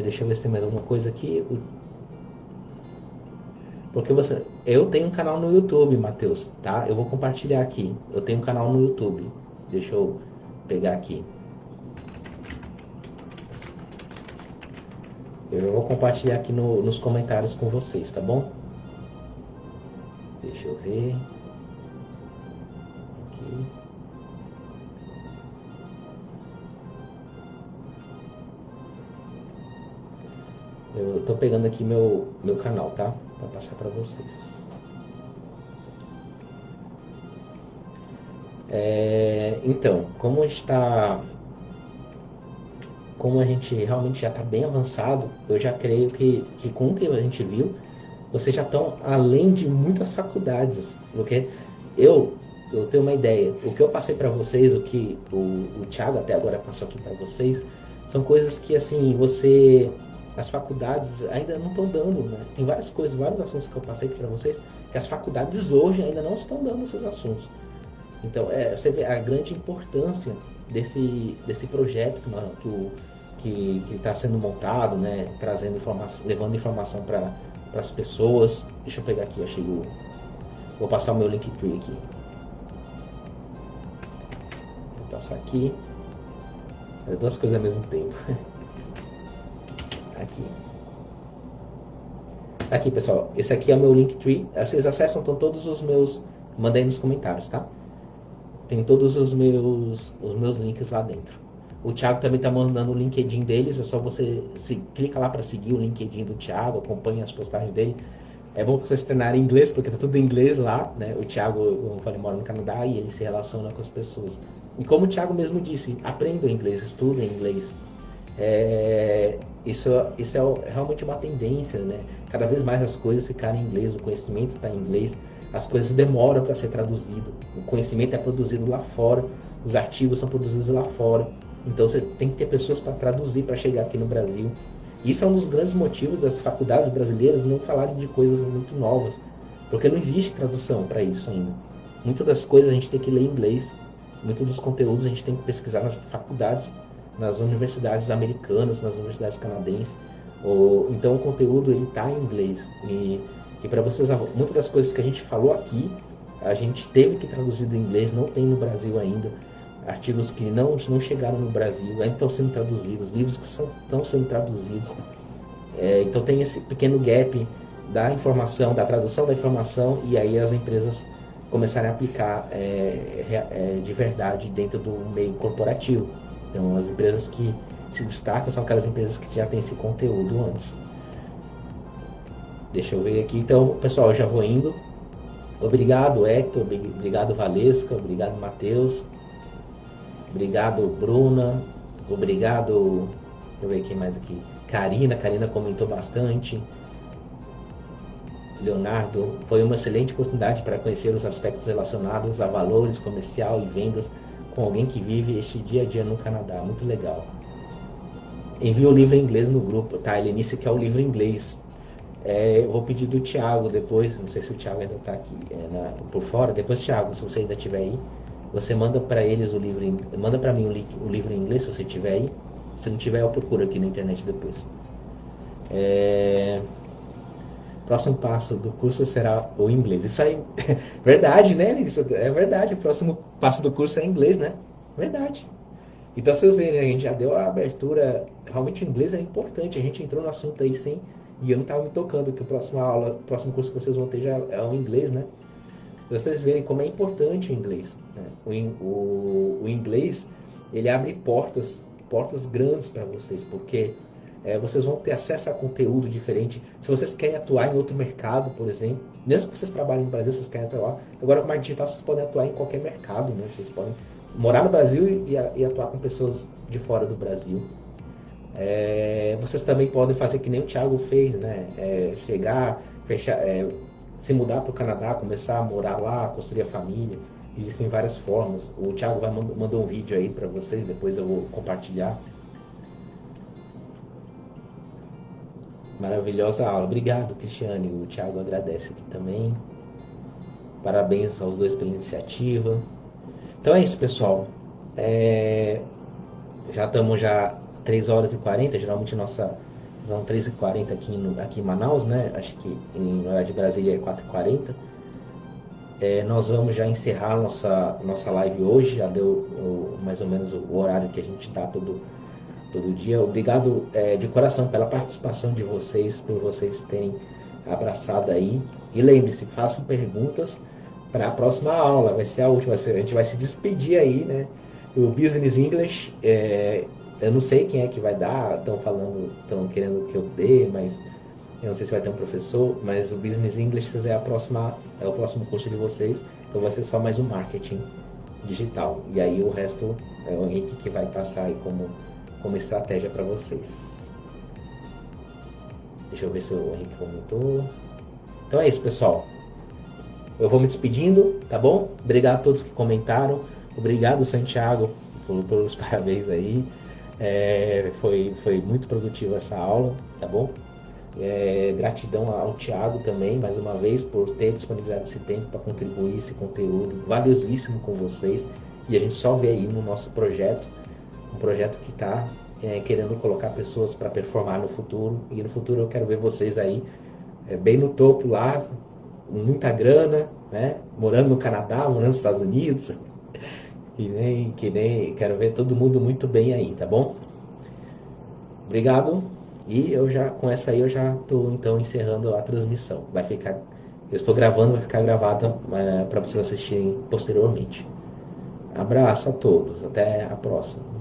Deixa eu ver se tem mais alguma coisa aqui. Porque eu tenho um canal no YouTube, Matheus, tá? Eu vou compartilhar aqui. Eu tenho um canal no YouTube. Deixa eu pegar aqui. Eu vou compartilhar aqui nos comentários com vocês, tá bom? Deixa eu ver. Aqui. Eu tô pegando aqui meu canal, tá? Pra passar pra vocês. Então, como a gente realmente já está bem avançado, eu já creio que com o que a gente viu, vocês já estão além de muitas faculdades, porque eu tenho uma ideia, o que eu passei para vocês, o que o Thiago até agora passou aqui para vocês, são coisas que assim, as faculdades ainda não estão dando, né? Tem várias coisas, vários assuntos que eu passei para vocês, que as faculdades hoje ainda não estão dando esses assuntos. Então, você vê a grande importância desse projeto que está sendo montado, né? Trazendo informação, levando informação para as pessoas. Deixa eu pegar aqui, vou passar o meu Linktree aqui. Vou passar aqui. Duas coisas ao mesmo tempo. Aqui, pessoal. Esse aqui é o meu Linktree. Vocês acessam, então, todos os meus... Mandei nos comentários, tá? Tem todos os meus links lá dentro. O Thiago também está mandando o LinkedIn deles. É só você clica lá para seguir o LinkedIn do Thiago, acompanhe as postagens dele. É bom vocês treinarem inglês, porque tá tudo em inglês lá, né? O Thiago, como eu falei, mora no Canadá e ele se relaciona com as pessoas. E como o Thiago mesmo disse, aprendam inglês, estudem inglês. Isso é realmente uma tendência, né? Cada vez mais as coisas ficarem em inglês, o conhecimento está em inglês. As coisas demoram para ser traduzido. O conhecimento é produzido lá fora, os artigos são produzidos lá fora. Então você tem que ter pessoas para traduzir para chegar aqui no Brasil. Isso é um dos grandes motivos das faculdades brasileiras não falarem de coisas muito novas, porque não existe tradução para isso ainda. Muitas das coisas a gente tem que ler em inglês, muitos dos conteúdos a gente tem que pesquisar nas faculdades, nas universidades americanas, nas universidades canadenses. Então o conteúdo ele está em inglês. E para vocês, muitas das coisas que a gente falou aqui, a gente teve que traduzir do inglês, não tem no Brasil ainda. Artigos que não chegaram no Brasil, ainda estão sendo traduzidos, livros que estão sendo traduzidos. Então tem esse pequeno gap da informação, da tradução da informação, e aí as empresas começarem a aplicar de verdade dentro do meio corporativo. Então as empresas que se destacam são aquelas empresas que já têm esse conteúdo antes. Deixa eu ver aqui. Então, pessoal, eu já vou indo. Obrigado, Hector. Obrigado, Valesca. Obrigado, Matheus. Obrigado, Bruna. Obrigado. Deixa eu ver quem mais aqui. Karina comentou bastante. Leonardo, foi uma excelente oportunidade para conhecer os aspectos relacionados a valores, comercial e vendas com alguém que vive este dia a dia no Canadá. Muito legal. Envie o livro em inglês no grupo. Tá, Helenice quer o livro em inglês. Eu vou pedir do Thiago depois, não sei se o Thiago ainda está aqui por fora. Depois, Thiago, se você ainda estiver aí, você manda para eles o livro, manda para mim o livro em inglês, se você estiver aí. Se não tiver, eu procuro aqui na internet depois. Próximo passo do curso será o inglês. Isso aí, verdade, né? Isso é verdade, o próximo passo do curso é inglês, né? Verdade. Então, vocês verem, a gente já deu a abertura, realmente o inglês é importante, a gente entrou no assunto aí sim. E eu não estava me tocando que o próximo curso que vocês vão ter já é o inglês, né? Pra vocês verem como é importante o inglês, né? O inglês, ele abre portas grandes para vocês, porque vocês vão ter acesso a conteúdo diferente. Se vocês querem atuar em outro mercado, por exemplo, mesmo que vocês trabalhem no Brasil, vocês querem atuar. Agora, com marketing digital, vocês podem atuar em qualquer mercado, né? Vocês podem morar no Brasil e atuar com pessoas de fora do Brasil. Vocês também podem fazer que nem o Thiago fez, né? Chegar, fechar, se mudar para o Canadá, começar a morar lá, construir a família. Existem várias formas. O Thiago mandou um vídeo aí para vocês, depois eu vou compartilhar. Maravilhosa aula. Obrigado, Cristiane. O Thiago agradece aqui também. Parabéns aos dois pela iniciativa. Então é isso, pessoal. Já estamos 3h40, geralmente nossa são 3h40 aqui em Manaus, né? Acho que em horário de Brasília é 4h40. Nós vamos já encerrar nossa live hoje, já deu mais ou menos o horário que a gente dá todo dia. Obrigado de coração pela participação de vocês, por vocês terem abraçado aí. E lembre-se, façam perguntas para a próxima aula, vai ser a última, a gente vai se despedir aí, né? O Business English, eu não sei quem é que vai dar, estão querendo que eu dê, mas eu não sei se vai ter um professor, mas o Business English é o próximo curso de vocês, então vai ser só mais um marketing digital. E aí o resto é o Henrique que vai passar aí como estratégia para vocês. Deixa eu ver se o Henrique comentou. Então é isso, pessoal. Eu vou me despedindo, tá bom? Obrigado a todos que comentaram. Obrigado, Santiago, pelos parabéns aí. Foi muito produtiva essa aula, tá bom? Gratidão ao Thiago também, mais uma vez, por ter disponibilizado esse tempo para contribuir esse conteúdo valiosíssimo com vocês. E a gente só vê aí no nosso projeto, um projeto que está querendo colocar pessoas para performar no futuro. E no futuro eu quero ver vocês aí bem no topo lá, muita grana, né? Morando no Canadá, morando nos Estados Unidos. Que nem quero ver todo mundo muito bem aí, tá bom? Obrigado. E com essa aí eu já estou então encerrando a transmissão. Eu estou gravando, vai ficar gravado para vocês assistirem posteriormente. Abraço a todos, até a próxima.